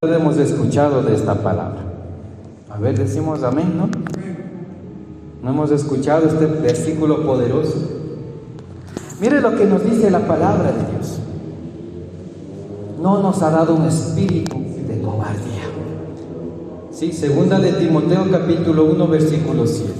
Hemos escuchado de esta palabra. A ver, decimos amén, ¿no? ¿No hemos escuchado este versículo poderoso? Mire lo que nos dice la palabra de Dios. No nos ha dado un espíritu de cobardía. Sí, segunda de Timoteo capítulo 1 versículo 7.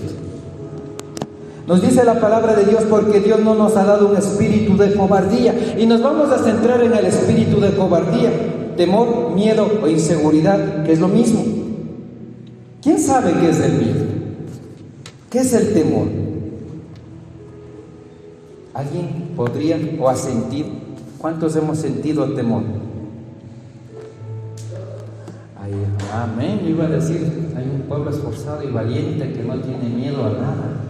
Nos dice la palabra de Dios, porque Dios no nos ha dado un espíritu de cobardía. Y nos vamos a centrar en el espíritu de cobardía. Temor, miedo o inseguridad, que es lo mismo. ¿Quién sabe qué es el miedo? ¿Qué es el temor? ¿Alguien podría o ha sentido? ¿Cuántos hemos sentido temor? Ay, amén. Yo iba a decir, hay un pueblo esforzado y valiente que no tiene miedo a nada.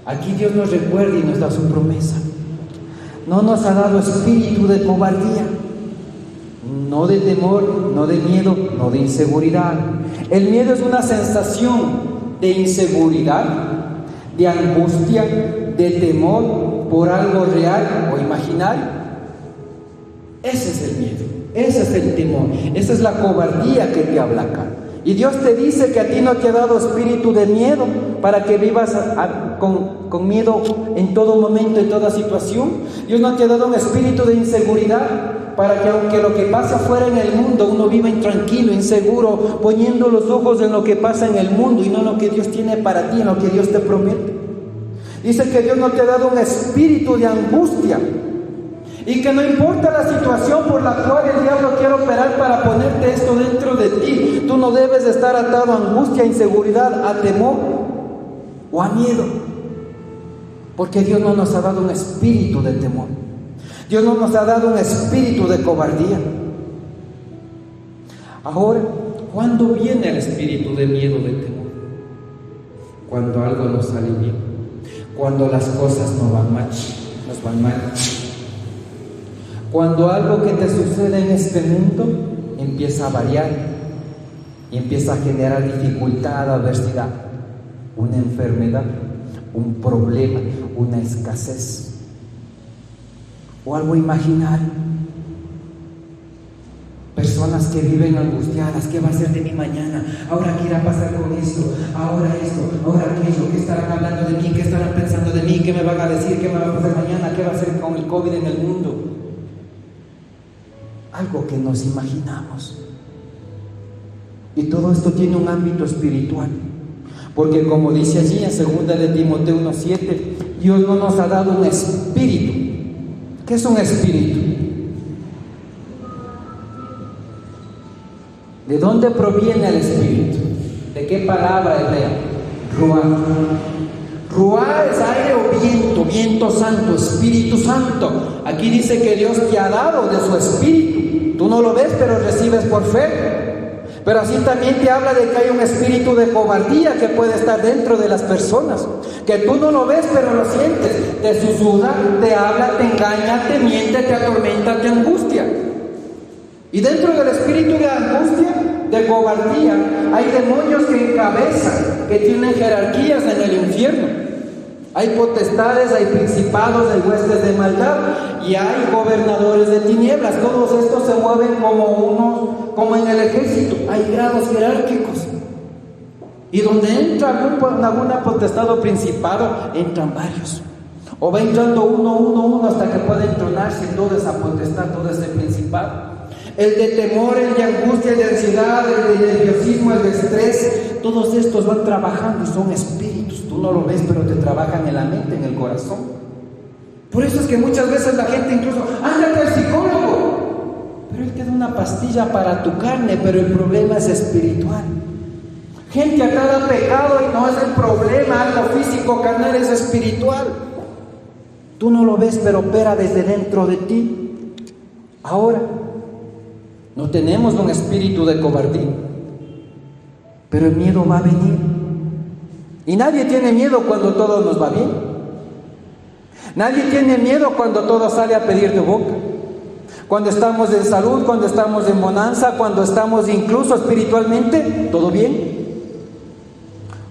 Aquí Dios nos recuerda y nos da su promesa. No nos ha dado espíritu de cobardía, no de temor, no de miedo, no de inseguridad. El miedo es una sensación de inseguridad, de angustia, de temor por algo real o imaginario. Ese es el miedo, ese es el temor, esa es la cobardía que te habla acá. Y Dios te dice que a ti no te ha dado espíritu de miedo para que vivas con miedo en todo momento, en toda situación. Dios no te ha dado un espíritu de inseguridad para que aunque lo que pasa afuera en el mundo, uno viva intranquilo, inseguro, poniendo los ojos en lo que pasa en el mundo y no en lo que Dios tiene para ti, en lo que Dios te promete. Dice que Dios no te ha dado un espíritu de angustia y que no importa la situación por la cual el diablo quiere operar para ponerte esto dentro de ti, tú no debes estar atado a angustia, a inseguridad, a temor o a miedo, porque Dios no nos ha dado un espíritu de temor. Dios no nos ha dado un espíritu de cobardía. Ahora, ¿cuándo viene el espíritu de miedo, de temor? Cuando algo no sale bien, cuando las cosas nos van mal. Cuando algo que te sucede en este mundo empieza a variar y empieza a generar dificultad, adversidad, una enfermedad, un problema, una escasez o algo imaginario. Personas que viven angustiadas, ¿qué va a ser de mí mañana? Ahora, ¿qué irá a pasar con esto? Ahora aquello, ¿qué estarán hablando de mí? ¿Qué estarán pensando de mí? ¿Qué me van a decir? ¿Qué me va a pasar mañana? ¿Qué va a hacer con el COVID en el mundo? Algo que nos imaginamos. Y todo esto tiene un ámbito espiritual, porque como dice allí en 2 de Timoteo 1:7, Dios no nos ha dado un espíritu. ¿Qué es un espíritu? ¿De dónde proviene el espíritu? ¿De qué palabra hebrea? Ruá. Ruá es aire o viento, viento santo, Espíritu Santo. Aquí dice que Dios te ha dado de su espíritu. Tú no lo ves, pero recibes por fe. Pero así también te habla de que hay un espíritu de cobardía que puede estar dentro de las personas, que tú no lo ves, pero lo sientes. Te susurra, te habla, te engaña, te miente, te atormenta, te angustia. Y dentro del espíritu de angustia, de cobardía, hay demonios que encabezan, que tienen jerarquías en el infierno. Hay potestades, hay principados, hay huestes de maldad y hay gobernadores de tinieblas. Todos estos se mueven como en el ejército. Hay grados jerárquicos. Y donde entra alguna potestad o principado, entran varios. O va entrando uno hasta que pueda entronarse toda esa potestad, todo ese principado. El de temor, el de angustia, el de ansiedad, el de nerviosismo, el de estrés, todos estos van trabajando y son espíritus. Tú no lo ves, pero te trabajan en la mente, en el corazón. Por eso es que muchas veces la gente incluso, ándate al psicólogo, pero él te da una pastilla para tu carne, pero el problema es espiritual. Gente atada al pecado y no es el problema, algo físico, carnal, es espiritual. Tú no lo ves, pero opera desde dentro de ti. Ahora, no tenemos un espíritu de cobardía, pero el miedo va a venir. Y nadie tiene miedo cuando todo nos va bien. Nadie tiene miedo cuando todo sale a pedir de boca. Cuando estamos en salud, cuando estamos en bonanza, cuando estamos incluso espiritualmente, ¿todo bien?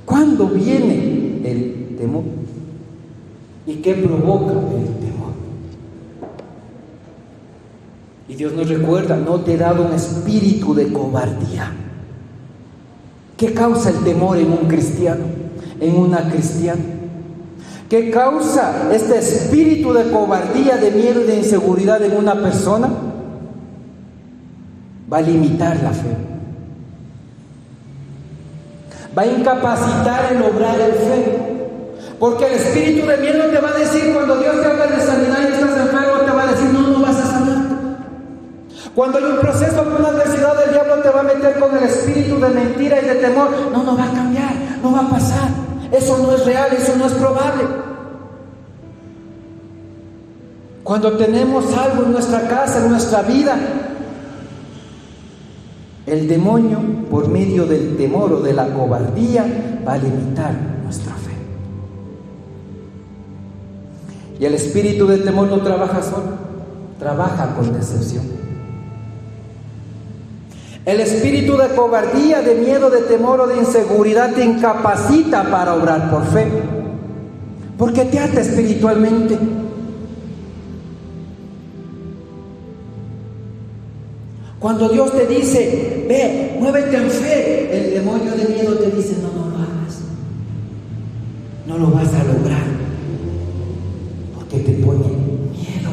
¿Cuándo viene el temor? ¿Y qué provoca el temor? Y Dios nos recuerda, no te he dado un espíritu de cobardía. ¿Qué causa el temor en un cristiano, en una cristiana? ¿Qué causa este espíritu de cobardía, de miedo y de inseguridad en una persona? Va a limitar la fe. Va a incapacitar el obrar en fe. Porque el espíritu de miedo te va a decir, cuando Dios te habla de sanidad y estás enfermo, te va a decir, no vas a sanar. Cuando hay un proceso, una adversidad, el diablo te va a meter con el espíritu de mentira y de temor. No va a cambiar, no va a pasar. Eso no es real, eso no es probable. Cuando tenemos algo en nuestra casa, en nuestra vida, el demonio, por medio del temor o de la cobardía, va a limitar nuestra fe. Y el espíritu de temor no trabaja solo, trabaja con decepción. El espíritu de cobardía, de miedo, de temor o de inseguridad te incapacita para obrar por fe, porque te ata espiritualmente. Cuando Dios te dice, ve, muévete en fe, el demonio de miedo te dice, no lo hagas, no lo vas a lograr, porque te pone miedo.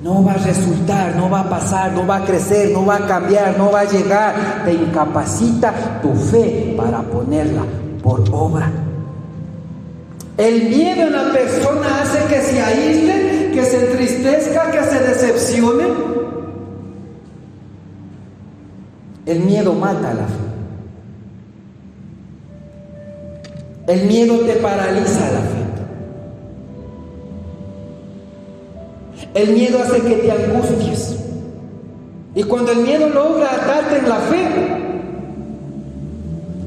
No va a resultar, no va a pasar, no va a crecer, no va a cambiar, no va a llegar. Te incapacita tu fe para ponerla por obra. El miedo en la persona hace que se aísle, que se entristezca, que se decepcione. El miedo mata la fe. El miedo te paraliza la fe. El miedo hace que te angusties. Y cuando el miedo logra atarte en la fe,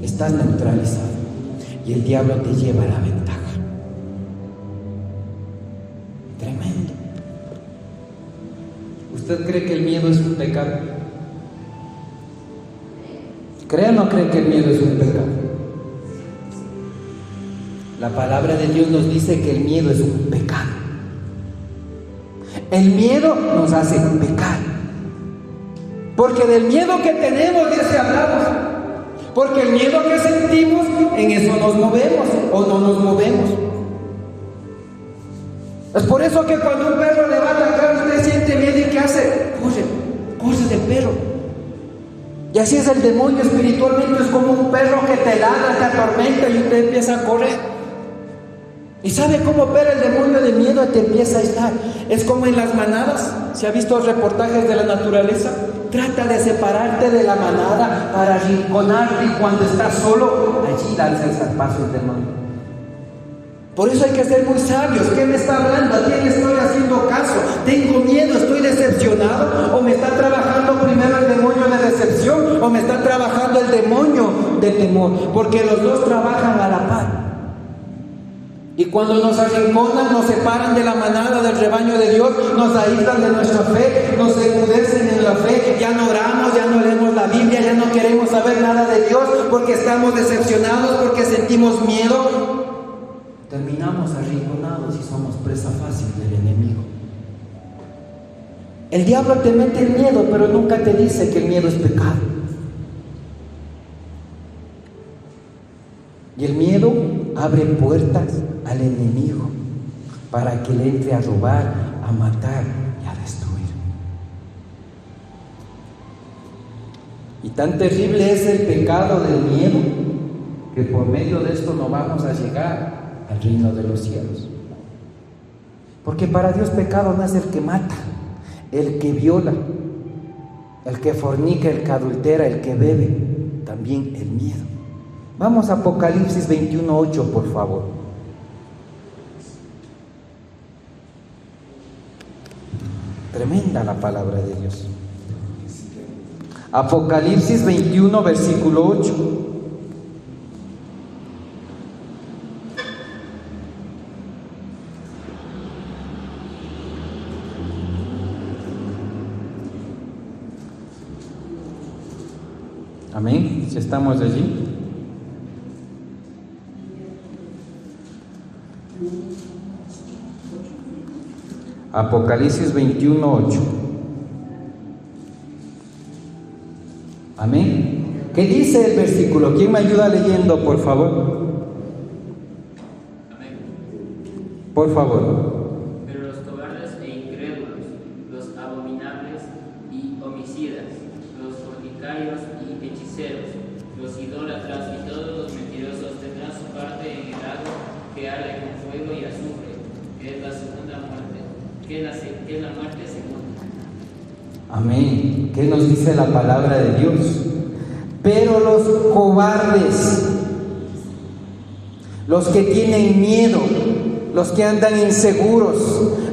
estás neutralizado. Y el diablo te lleva a la ventaja. Tremendo. ¿Usted cree que el miedo es un pecado? ¿Cree o no cree que el miedo es un pecado? La palabra de Dios nos dice que el miedo es un pecado. El miedo nos hace pecar. Porque del miedo que tenemos, de ese hablamos. Porque el miedo que sentimos, en eso nos movemos o no nos movemos. Es por eso que cuando un perro le va a atacar, usted siente miedo y ¿qué hace? Corre del perro. Y así es el demonio espiritualmente, es como un perro que te ladra, te atormenta y usted empieza a correr. ¿Y sabe cómo opera el demonio de miedo? Te empieza a aislar. Es como en las manadas. ¿Se ha visto reportajes de la naturaleza? Trata de separarte de la manada para arrinconarte, y cuando estás solo, allí darse el zarpazo el demonio. Por eso hay que ser muy sabios. ¿Qué me está hablando? ¿A quién estoy haciendo caso? ¿Tengo miedo? ¿Estoy decepcionado? ¿O me está trabajando primero el demonio de decepción? ¿O me está trabajando el demonio de temor? Porque los dos trabajan a la par. Y cuando nos arrinconan, nos separan de la manada, del rebaño de Dios, nos aíslan de nuestra fe, nos enmudecen en la fe, ya no oramos, ya no leemos la Biblia, ya no queremos saber nada de Dios porque estamos decepcionados, porque sentimos miedo. Terminamos arrinconados y somos presa fácil del enemigo. El diablo te mete el miedo, pero nunca te dice que el miedo es pecado. Y el miedo abre puertas al enemigo para que le entre a robar, a matar y a destruir. Y tan terrible es el pecado del miedo que por medio de esto no vamos a llegar al reino de los cielos. Porque para Dios pecado no es el que mata, el que viola, el que fornica, el que adultera, el que bebe, también el miedo. Vamos a Apocalipsis 21:8, por favor. Tremenda la palabra de Dios. Apocalipsis 21, versículo 8. Amén. Si estamos allí. Apocalipsis 21:8. Amén. ¿Qué dice el versículo? ¿Quién me ayuda leyendo, por favor? Amén. Por favor. Pero los cobardes e incrédulos, los abominables y homicidas, los fornicarios y hechiceros, los idólatras y todos los mentirosos tendrán su parte en el lago que arde con fuego y azufre, que es la segunda muerte, que es la muerte segunda. Amén. ¿Qué nos dice la palabra de Dios? Pero los cobardes, los que tienen miedo, los que andan inseguros,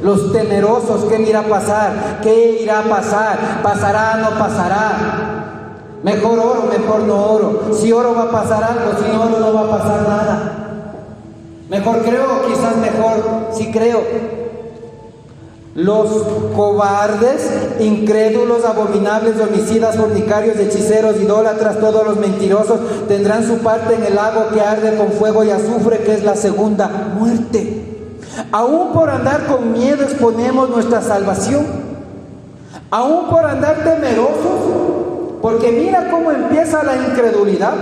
los temerosos, ¿qué irá a pasar? ¿Qué irá a pasar? ¿Pasará o no pasará? Mejor oro, mejor no oro. Si oro va a pasar algo, si no oro no va a pasar nada. Mejor creo, quizás mejor si creo. Los cobardes, incrédulos, abominables, homicidas, fornicarios, hechiceros, idólatras, todos los mentirosos tendrán su parte en el lago que arde con fuego y azufre, que es la segunda muerte. Aún por andar con miedo exponemos nuestra salvación. Aún por andar temerosos, porque mira cómo empieza la incredulidad.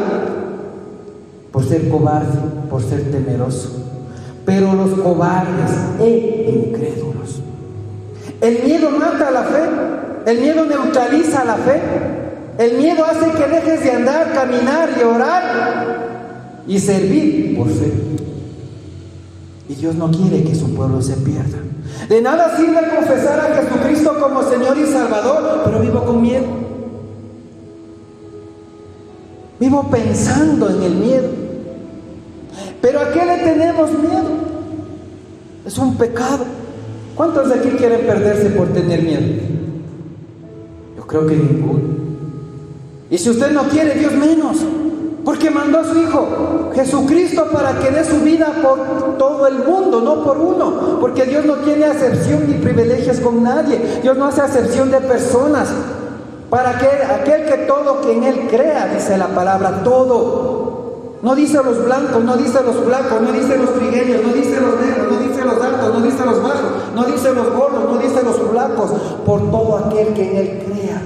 Por ser cobarde, por ser temeroso. Pero los cobardes e incrédulos. El miedo mata la fe, el miedo neutraliza la fe, el miedo hace que dejes de andar, caminar y orar y servir por fe. Y Dios no quiere que su pueblo se pierda. De nada sirve confesar a Jesucristo como Señor y Salvador, pero vivo con miedo. Vivo pensando en el miedo. ¿Pero a qué le tenemos miedo? Es un pecado. ¿Cuántos de aquí quieren perderse por tener miedo? Yo creo que ninguno. Y si usted no quiere, Dios menos, porque mandó a su Hijo Jesucristo para que dé su vida por todo el mundo, no por uno, porque Dios no tiene acepción ni privilegios con nadie. Dios no hace acepción de personas. Para que aquel que todo que en Él crea, dice la palabra, todo. No dice los blancos, no dice los flacos, no dice los trigueños, no dice los negros, no dice los altos, no dice los bajos, no dice los gordos, no dice los flacos, por todo aquel que en Él crea.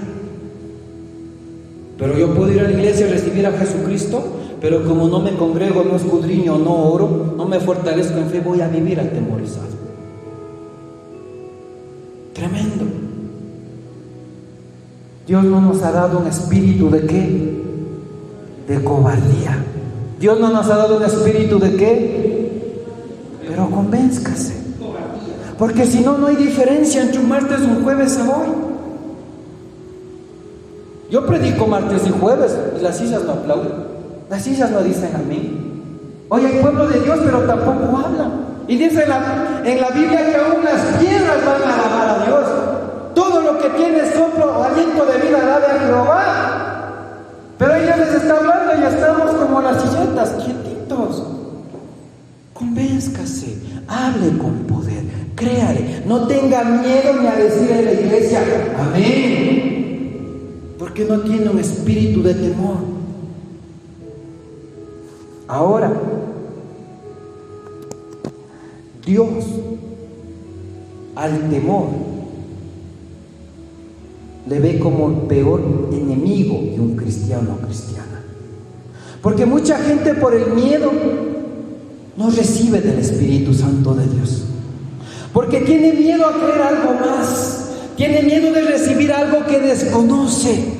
Pero yo puedo ir a la iglesia y recibir a Jesucristo, pero como no me congrego, no escudriño, no oro, no me fortalezco en fe, voy a vivir atemorizado. Tremendo. Dios no nos ha dado un espíritu de ¿qué? De cobardía. Dios no nos ha dado un espíritu de ¿qué? Pero convénzcase. Porque si no, no hay diferencia entre un martes y un jueves a hoy. Yo predico martes y jueves y las sillas no aplauden. Las sillas no dicen amén. Hoy hay pueblo de Dios, pero tampoco hablan. Y dice en la Biblia que aún las piedras van a alabar a Dios. Todo lo que tiene soplo o aliento de vida alabe a Jehová. Pero ella les está hablando y estamos como las silletas, quietitos. Convénzcase, hable con poder, créale, no tenga miedo ni a decir en la iglesia, amén, porque no tiene un espíritu de temor. Ahora, Dios al temor le ve como el peor enemigo de un cristiano o cristiana. Porque mucha gente por el miedo no recibe del Espíritu Santo de Dios. Porque tiene miedo a creer algo más. Tiene miedo de recibir algo que desconoce.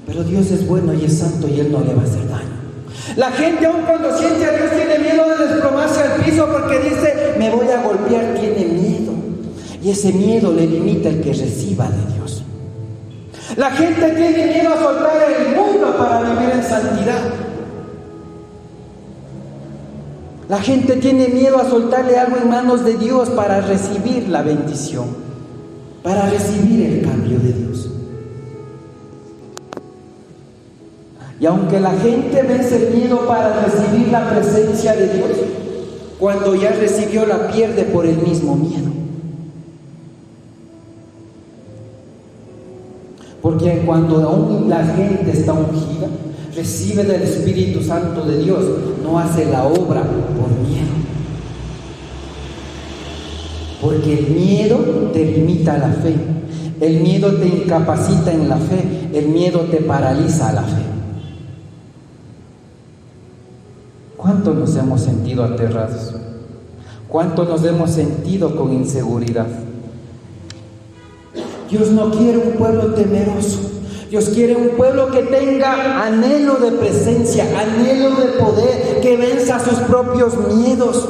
Pero Dios es bueno y es santo y Él no le va a hacer daño. La gente aun cuando siente a Dios tiene miedo de desplomarse al piso porque dice, me voy a golpear, tiene miedo. Y ese miedo le limita el que reciba de Dios. La gente tiene miedo a soltar el mundo para vivir en santidad. La gente tiene miedo a soltarle algo en manos de Dios para recibir la bendición, para recibir el cambio de Dios. Y aunque la gente vence el miedo para recibir la presencia de Dios, cuando ya recibió la pierde por el mismo miedo. Porque cuando aún la gente está ungida, recibe del Espíritu Santo de Dios, no hace la obra por miedo. Porque el miedo te limita la fe, el miedo te incapacita en la fe, el miedo te paraliza la fe. ¿Cuánto nos hemos sentido aterrados? ¿Cuánto nos hemos sentido con inseguridad? Dios no quiere un pueblo temeroso. Dios quiere un pueblo que tenga anhelo de presencia, anhelo de poder, que venza sus propios miedos.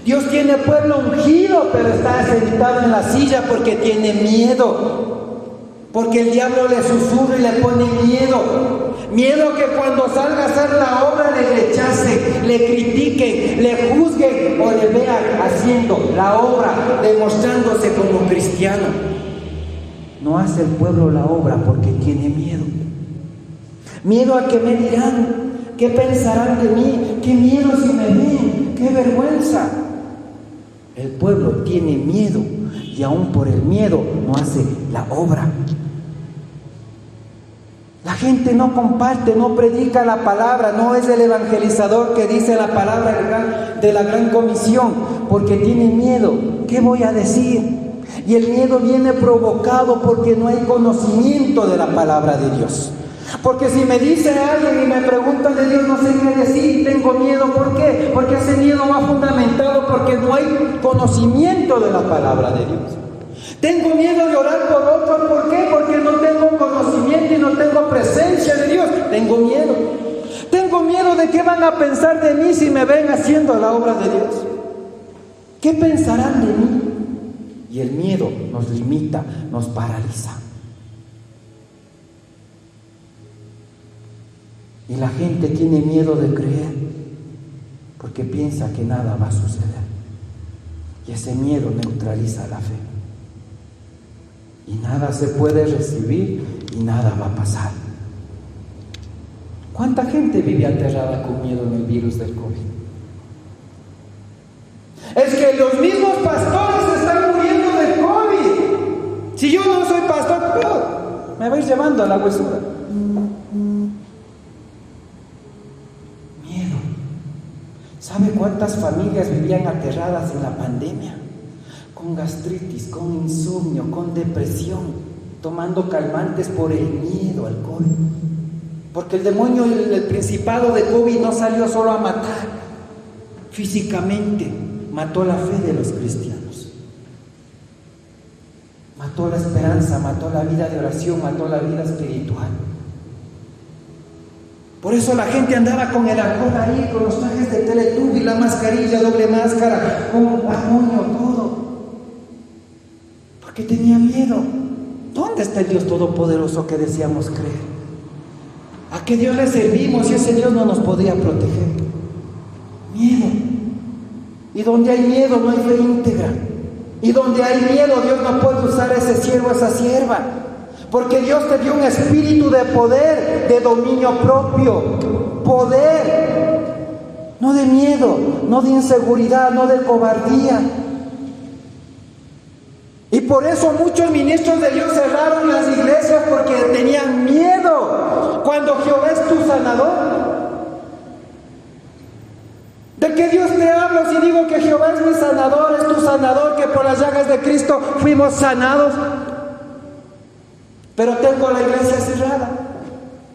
Dios tiene pueblo ungido, pero está sentado en la silla porque tiene miedo. Porque el diablo le susurra y le pone miedo. Miedo que cuando salga a hacer la obra le rechacen, le critiquen, le juzguen o le vean haciendo la obra, demostrándose como cristiano. No hace el pueblo la obra porque tiene miedo. Miedo a que me dirán, qué pensarán de mí, qué miedo si me ven, qué vergüenza. El pueblo tiene miedo y aún por el miedo no hace la obra. La gente no comparte, no predica la palabra, no es el evangelizador que dice la palabra de la gran comisión, porque tiene miedo. ¿Qué voy a decir? Y el miedo viene provocado porque no hay conocimiento de la palabra de Dios. Porque si me dice alguien y me pregunta de Dios, no sé qué decir, tengo miedo. ¿Por qué? Porque ese miedo va fundamentado porque no hay conocimiento de la palabra de Dios. Tengo miedo de orar por otros. ¿Por qué? Porque no tengo conocimiento y no tengo presencia de Dios. Tengo miedo. Tengo miedo de qué van a pensar de mí si me ven haciendo la obra de Dios. ¿Qué pensarán de mí? Y el miedo nos limita, nos paraliza. Y la gente tiene miedo de creer porque piensa que nada va a suceder. Y ese miedo neutraliza la fe. Y nada se puede recibir y nada va a pasar. ¿Cuánta gente vive aterrada con miedo en el virus del COVID? Es que los mismos pastores están muriendo de COVID. Si yo no soy pastor, me vais llevando a la huesura. Miedo. ¿Sabe cuántas familias vivían aterradas en la pandemia? Con gastritis, con insomnio, con depresión, tomando calmantes por el miedo al COVID. Porque el demonio, el principado de COVID no salió solo a matar físicamente, mató la fe de los cristianos. Mató la esperanza, mató la vida de oración, mató la vida espiritual. Por eso la gente andaba con el alcohol ahí, con los trajes de Teletubby, la mascarilla, doble máscara, con amonio, todo. Porque tenía miedo. ¿Dónde está el Dios Todopoderoso que deseamos creer? ¿A qué Dios le servimos y ese Dios no nos podría proteger? Miedo. Y donde hay miedo no hay fe íntegra. Y donde hay miedo Dios no puede usar a ese siervo, a esa sierva. Porque Dios te dio un espíritu de poder, de dominio propio. Poder. No de miedo, no de inseguridad, no de cobardía. Y por eso muchos ministros de Dios cerraron las iglesias porque tenían miedo. Cuando Jehová es tu sanador. ¿De qué Dios te hablo si digo que Jehová es mi sanador, es tu sanador, que por las llagas de Cristo fuimos sanados? Pero tengo la iglesia cerrada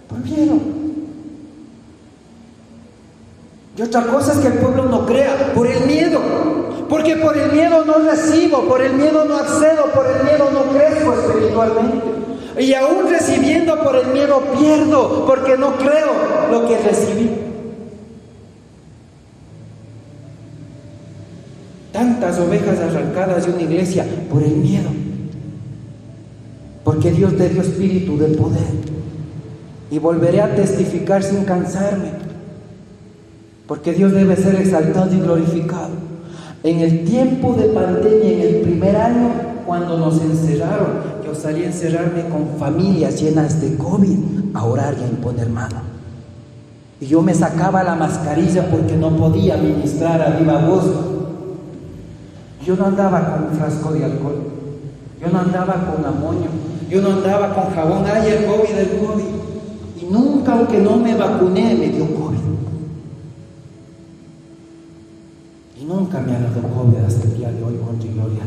por miedo. Y otra cosa es que el pueblo no crea por el miedo. Porque por el miedo no recibo, por el miedo no accedo, por el miedo no crezco espiritualmente. Y aún recibiendo por el miedo pierdo, porque no creo lo que recibí. Tantas ovejas arrancadas de una iglesia por el miedo. Porque Dios te dio espíritu de poder. Y volveré a testificar sin cansarme. Porque Dios debe ser exaltado y glorificado. En el tiempo de pandemia, en el primer año, cuando nos encerraron, yo salí a encerrarme con familias llenas de COVID a orar y a imponer mano. Y yo me sacaba la mascarilla porque no podía ministrar a viva voz. Yo no andaba con un frasco de alcohol, yo no andaba con amonio, yo no andaba con jabón. Ay, el COVID. Y nunca, aunque no me vacuné, me dio COVID. Y nunca me ha dado COVID hasta el día de hoy, honra y gloria a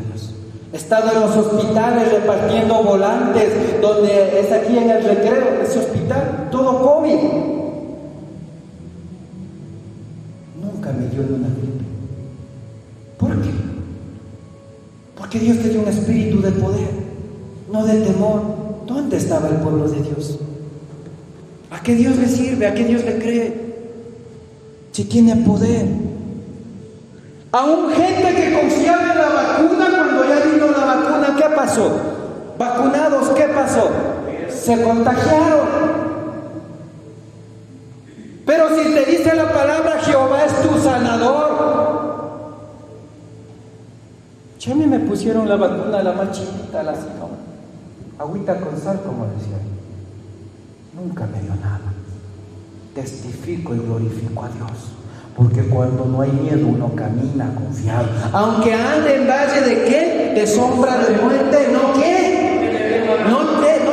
He estado en los hospitales repartiendo volantes, donde es aquí en el Recreo, ese hospital, todo COVID. Nunca me dio una gripe. ¿Por qué? Porque Dios te dio un espíritu de poder, no de temor. ¿Dónde estaba el pueblo de Dios? ¿A qué Dios le sirve? ¿A qué Dios le cree? Si tiene poder. Aún gente que confiaba en la vacuna, cuando ya vino la vacuna, ¿qué pasó? Vacunados, ¿qué pasó? Se contagiaron. Pero si te dice la palabra, Jehová es tu sanador. Ya me pusieron la vacuna, la más chiquita, la así, ¿no? Agüita con sal, como decía. Nunca me dio nada. Testifico y glorifico a Dios. Porque cuando no hay miedo uno camina confiado. Aunque ande en valle de ¿qué? De sombra de muerte, ¿no qué? ¿No qué?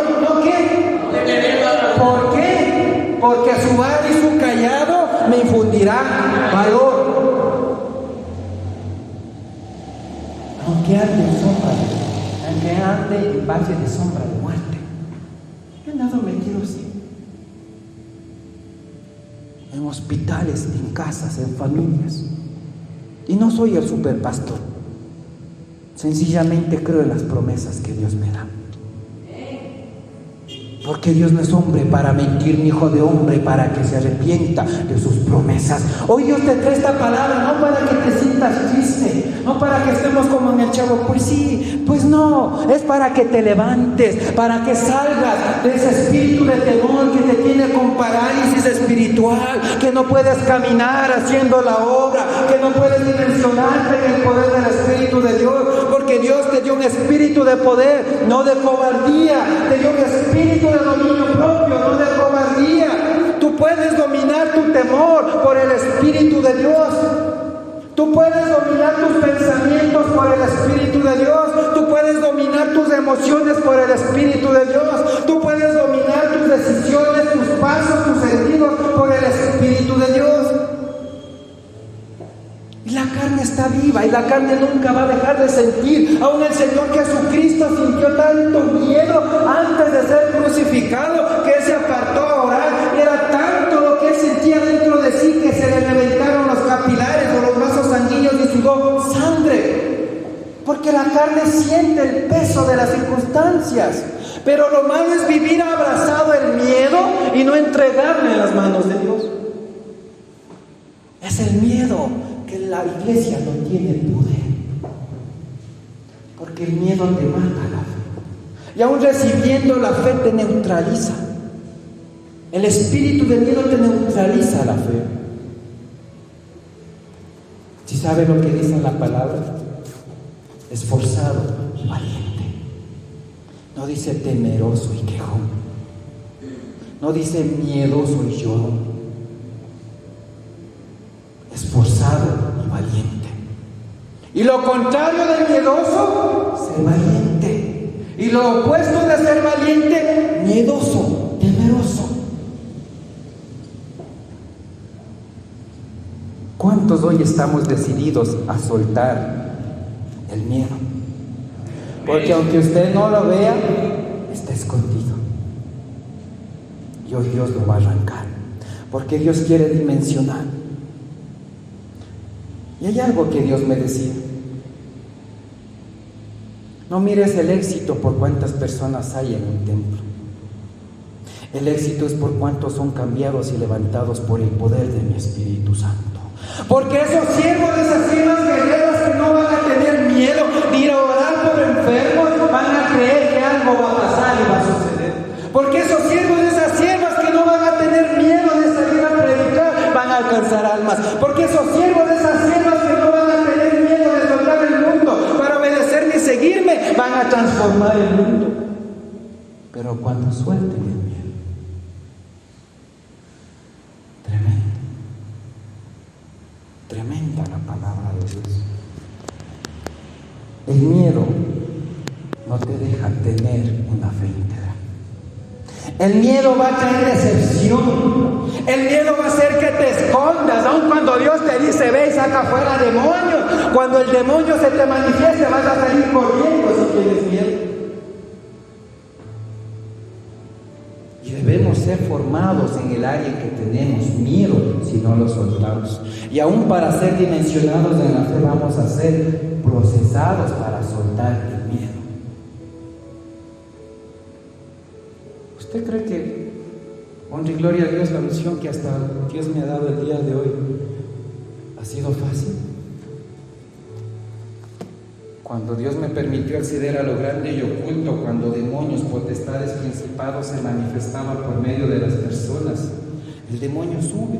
¿Por qué? Porque su vara y su callado me infundirá valor. Aunque ande en valle de sombra de muerte. Yo he andado metido así. En hospitales, en casas, en familias. Y no soy el superpastor. Sencillamente creo en las promesas que Dios me da. Porque Dios no es hombre para mentir, ni hijo de hombre para que se arrepienta de sus promesas. Hoy Dios te trae esta palabra no para que te sientas triste, no para que estemos como en el Chavo, pues sí, pues no, es para que te levantes, para que salgas de ese espíritu de temor que te tiene con parálisis espiritual, que no puedes caminar haciendo la obra, que no puedes dimensionarte en el poder del Espíritu de Dios, porque Dios te dio un espíritu de poder, no de cobardía, te dio un espíritu de dominio propio, no de cobardía. Tú puedes dominar tu temor por el Espíritu de Dios. Tú puedes dominar tus pensamientos por el Espíritu de Dios. Tú puedes dominar tus emociones por el Espíritu de Dios. Tú puedes dominar tus decisiones, tus pasos, tus sentidos por el Espíritu de Dios. Y la carne está viva y la carne nunca va a dejar de sentir. Aún el Señor Jesucristo sintió tanto miedo antes de ser crucificado que Él se apartó a orar. Y era tanto lo que Él sentía dentro de sí que se le reventaron los capilares o los vasos sanguíneos y sudó sangre. Porque la carne siente el peso de las circunstancias. Pero lo malo es vivir abrazado el miedo y no entregarle en las manos de Dios. Es el miedo que la iglesia no tiene poder, porque el miedo te mata la fe, y aún recibiendo la fe te neutraliza. El espíritu de miedo te neutraliza la fe. Si sabe lo que dice la palabra, esforzado y valiente. No dice temeroso y quejón, no dice miedoso y llorón. Esforzado y valiente. Y lo contrario de miedoso, ser valiente. Y lo opuesto de ser valiente, miedoso, temeroso. ¿Cuántos hoy estamos decididos a soltar el miedo? Porque aunque usted no lo vea, está escondido. Y hoy Dios lo va a arrancar. Porque Dios quiere dimensionar. Y hay algo que Dios me decía. No mires el éxito por cuántas personas hay en un templo. El éxito es por cuántos son cambiados y levantados por el poder de mi Espíritu Santo. Porque esos siervos de esas siervas guerreras que no van a tener miedo de ir a orar por enfermos, van a creer que algo va a pasar y va a suceder. Porque esos siervos de esas siervas que no van a tener miedo de salir a predicar, van a alcanzar almas. Porque esos siervos de esas siervas que no van a tener miedo de soltar el mundo para obedecerme y seguirme, van a transformar el mundo. Pero cuando suelten el miedo, tremenda la palabra de Dios. El miedo no te deja tener una fe íntegra. El miedo va a traer decepción. El miedo va a hacer que te escondas. Aun cuando Dios te dice, ve y saca fuera demonios, cuando el demonio se te manifieste, vas a salir corriendo si tienes miedo. Y debemos ser formados en el área en que tenemos miedo si no lo soltamos. Y aún para ser dimensionados en la fe vamos a ser procesados para soltar el miedo. ¿Usted cree que, honra y gloria a Dios, la misión que hasta Dios me ha dado el día de hoy ha sido fácil? Cuando Dios me permitió acceder a lo grande y oculto, cuando demonios, potestades, principados se manifestaban por medio de las personas, el demonio sube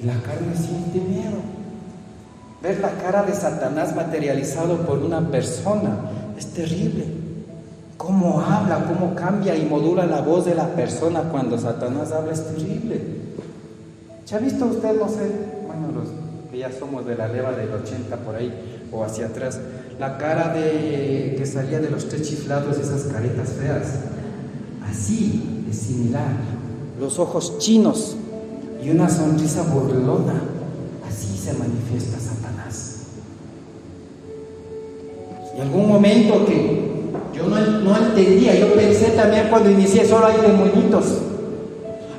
y la carne siente miedo. Ver la cara de Satanás materializado por una persona es terrible. Cómo habla, cómo cambia y modula la voz de la persona cuando Satanás habla es terrible. ¿Ya ha visto usted, no sé, bueno, los que ya somos de la leva del 80 por ahí o hacia atrás, la cara que salía de los 3 chiflados, esas caretas feas? Así es similar. Los ojos chinos y una sonrisa burlona, así se manifiesta Satanás. Y algún momento que yo no entendía, yo pensé también cuando inicié, solo hay demonitos.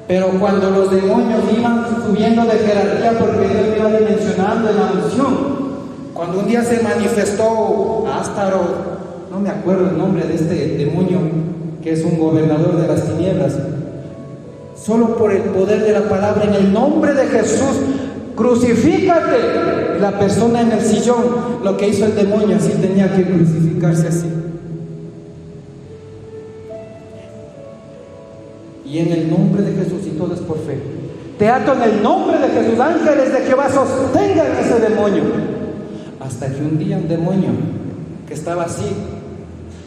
Pero cuando los demonios iban subiendo de jerarquía, porque Dios me iba dimensionando en la unción, cuando un día se manifestó Ástaro, no me acuerdo el nombre de este demonio, que es un gobernador de las tinieblas, solo por el poder de la palabra, en el nombre de Jesús, crucifícate. La persona en el sillón, lo que hizo el demonio, así tenía que crucificarse así. Y en el nombre de Jesús, y todo es por fe, te ato en el nombre de Jesús, ángeles de Jehová sostengan a ese demonio. Hasta que un día un demonio que estaba así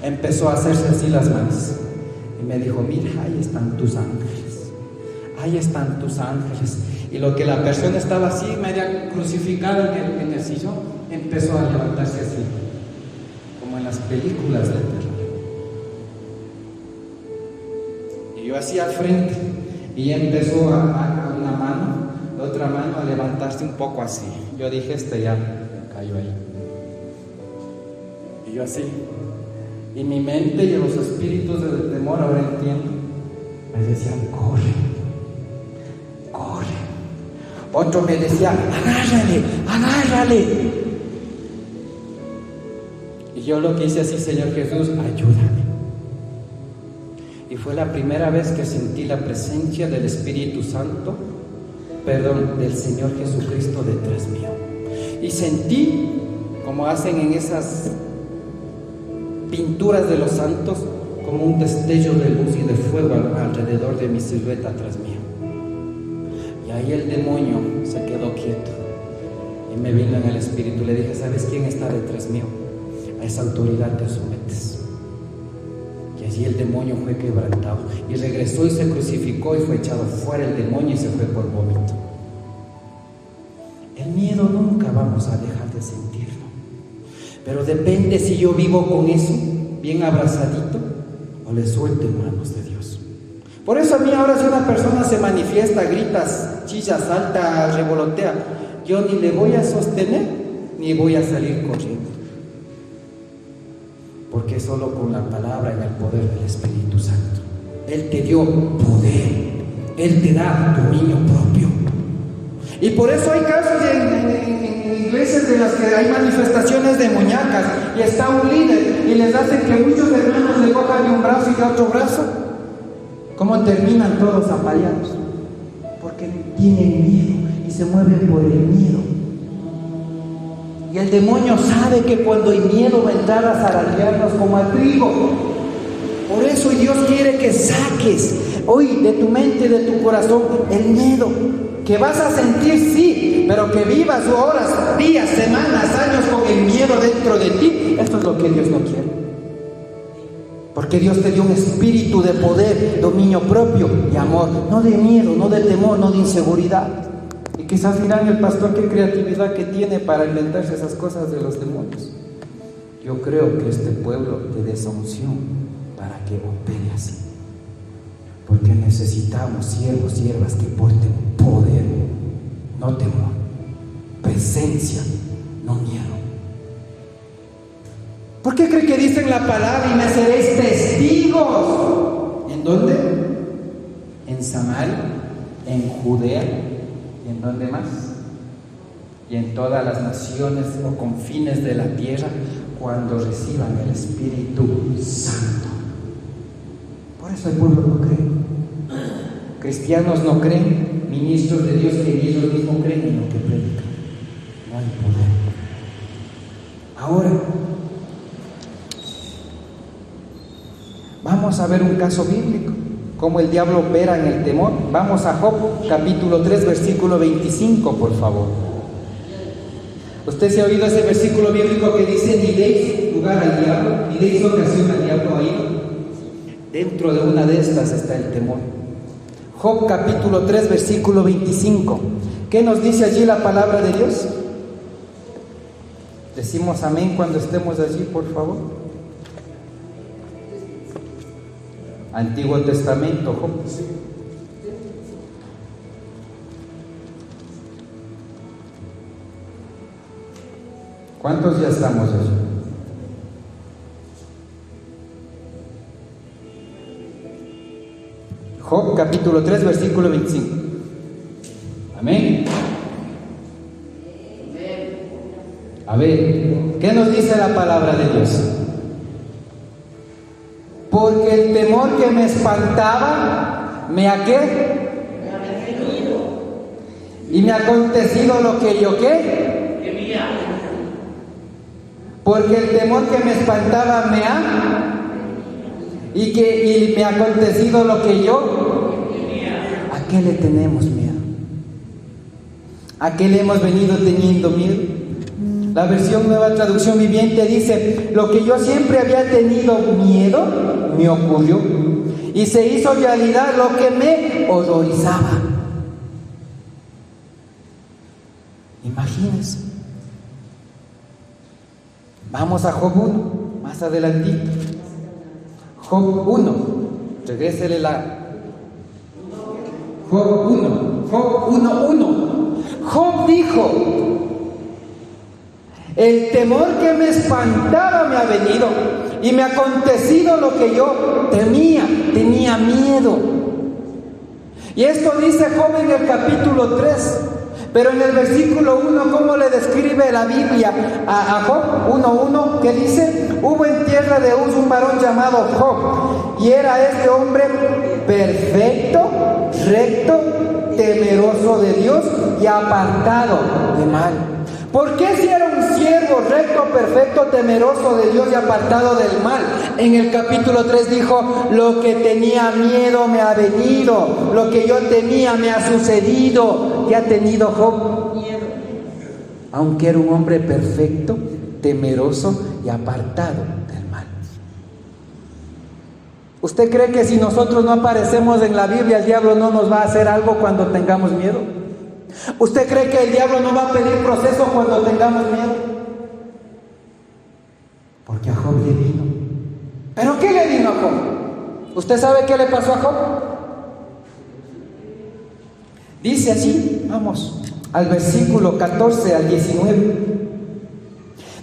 empezó a hacerse así las manos y me dijo, mira, ahí están tus ángeles, ahí están tus ángeles. Y lo que la persona estaba así, media crucificada en el sillón, empezó a levantarse así, como en las películas de terror. Yo así al frente, y empezó a una mano, la otra mano a levantarse un poco así. Yo dije, ya cayó ahí. Y yo así, y mi mente y los espíritus del temor, ahora entiendo, me decían, corre, corre. Otro me decía, agárrale, agárrale. Y yo lo que hice así, Señor Jesús, ayúdame. Y fue la primera vez que sentí la presencia del Espíritu Santo, del Señor Jesucristo detrás mío. Y sentí, como hacen en esas pinturas de los santos, como un destello de luz y de fuego alrededor de mi silueta atrás mío. Y ahí el demonio se quedó quieto y me vino en el Espíritu. Le dije, ¿sabes quién está detrás mío? A esa autoridad te sometes. Y allí el demonio fue quebrantado y regresó y se crucificó y fue echado fuera el demonio y se fue por vómito. El miedo nunca vamos a dejar de sentirlo, pero depende si yo vivo con eso bien abrazadito o le suelto en manos de Dios. Por eso a mí ahora, si una persona se manifiesta, grita, chilla, salta, revolotea, yo ni le voy a sostener ni voy a salir corriendo. Porque solo con la palabra, en el poder del Espíritu Santo, Él te dio poder, Él te da dominio propio. Y por eso hay casos en iglesias de las que hay manifestaciones demoníacas y está un líder y les hacen que muchos hermanos le cojan de un brazo y de otro brazo. ¿Cómo terminan todos apaleados? Porque tienen miedo y se mueven por el miedo. Y el demonio sabe que cuando hay miedo va a entrar a zarandearnos como al trigo. Por eso Dios quiere que saques hoy de tu mente y de tu corazón el miedo. Que vas a sentir, sí, pero que vivas horas, días, semanas, años con el miedo dentro de ti. Esto es lo que Dios no quiere. Porque Dios te dio un espíritu de poder, dominio propio y amor. No de miedo, no de temor, no de inseguridad. Y quizás dirán, el pastor, qué creatividad que tiene para inventarse esas cosas de los demonios. Yo creo que este pueblo te dé esa unción para que opere así. Porque necesitamos siervos, siervas que porten poder, no temor, presencia, no miedo. ¿Por qué cree que dicen la palabra y me seréis testigos? ¿En dónde? En Samaria, en Judea, ¿y en dónde más? Y en todas las naciones o confines de la tierra, cuando reciban el Espíritu Santo. Por eso el pueblo no cree. Cristianos no creen, ministros de Dios que ellos mismos creen en lo que predican. No hay poder. Ahora, vamos a ver un caso bíblico, cómo el diablo opera en el temor. Vamos a Job, capítulo 3, versículo 25, por favor. Usted se ha oído ese versículo bíblico que dice: ni deis lugar al diablo, ni deis ocasión al diablo a ir. Dentro de una de estas está el temor. Job capítulo 3, versículo 25. ¿Qué nos dice allí la palabra de Dios? Decimos amén cuando estemos allí, por favor. Antiguo Testamento, Job. ¿Cuántos ya estamos allí? Job capítulo 3, versículo 25. Amén. A ver, ¿qué nos dice la palabra de Dios? Porque el temor que me espantaba, ¿me ha qué? Y me ha acontecido lo que yo qué? Porque el temor que me espantaba me ha y me ha acontecido lo que yo. ¿A qué le tenemos miedo? ¿A qué le hemos venido teniendo miedo? La versión Nueva Traducción Viviente dice: lo que yo siempre había tenido miedo me ocurrió y se hizo realidad lo que me horrorizaba. Imagínense. Vamos a Job 1, más adelantito. Job 1, regrésele Job 1, Job 1:1. Job dijo: el temor que me espantaba me ha venido y me ha acontecido lo que yo tenía miedo. Y esto dice Job en el capítulo 3. Pero en el versículo 1, ¿cómo le describe la Biblia a Job? 1:1, que dice: hubo en tierra de Uz un varón llamado Job, y era este hombre perfecto, recto, temeroso de Dios y apartado de mal. ¿Por qué si era un siervo recto, perfecto, temeroso de Dios y apartado del mal? En el capítulo 3 dijo: lo que tenía miedo me ha venido, lo que yo temía me ha sucedido. ¿Qué ha tenido Job? Miedo. Aunque era un hombre perfecto, temeroso y apartado del mal. ¿Usted cree que si nosotros no aparecemos en la Biblia, el diablo no nos va a hacer algo cuando tengamos miedo? ¿Usted cree que el diablo no va a pedir proceso cuando tengamos miedo? Porque a Job le vino. ¿Pero qué le vino a Job? ¿Usted sabe qué le pasó a Job? Dice así, vamos al versículo 14 al 19.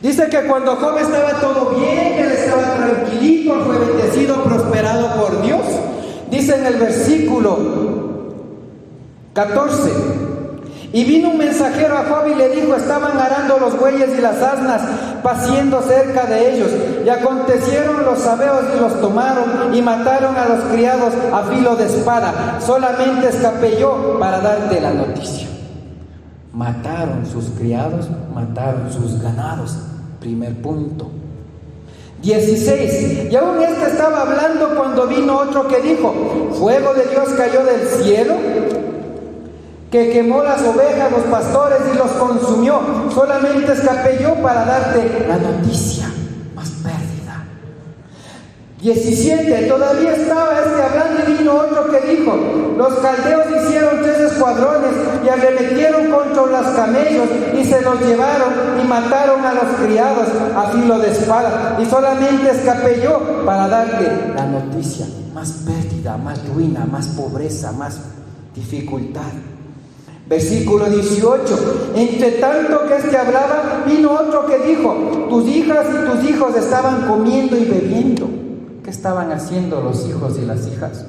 Dice que cuando Job estaba todo bien, él estaba tranquilito, fue bendecido, prosperado por Dios. Dice en el versículo 14: y vino un mensajero a Job y le dijo: estaban arando los bueyes y las asnas, paciendo cerca de ellos, y acontecieron los sabeos y los tomaron y mataron a los criados a filo de espada. Solamente escapé yo para darte la noticia. Mataron sus criados, mataron sus ganados. Primer punto. 16. Y aún este estaba hablando cuando vino otro que dijo: fuego de Dios cayó del cielo, que quemó las ovejas, los pastores y los consumió. Solamente escapé yo para darte la noticia. Más pérdida. 17. Todavía estaba este hablando y vino otro que dijo: los caldeos hicieron 3 escuadrones y arremetieron contra los camellos y se los llevaron y mataron a los criados a filo de espada. Y solamente escapé yo para darte la noticia. Más más pérdida, más ruina, más pobreza, más dificultad. Versículo 18. Entre tanto que éste hablaba, vino otro que dijo: tus hijas y tus hijos estaban comiendo y bebiendo. ¿Qué estaban haciendo los hijos y las hijas?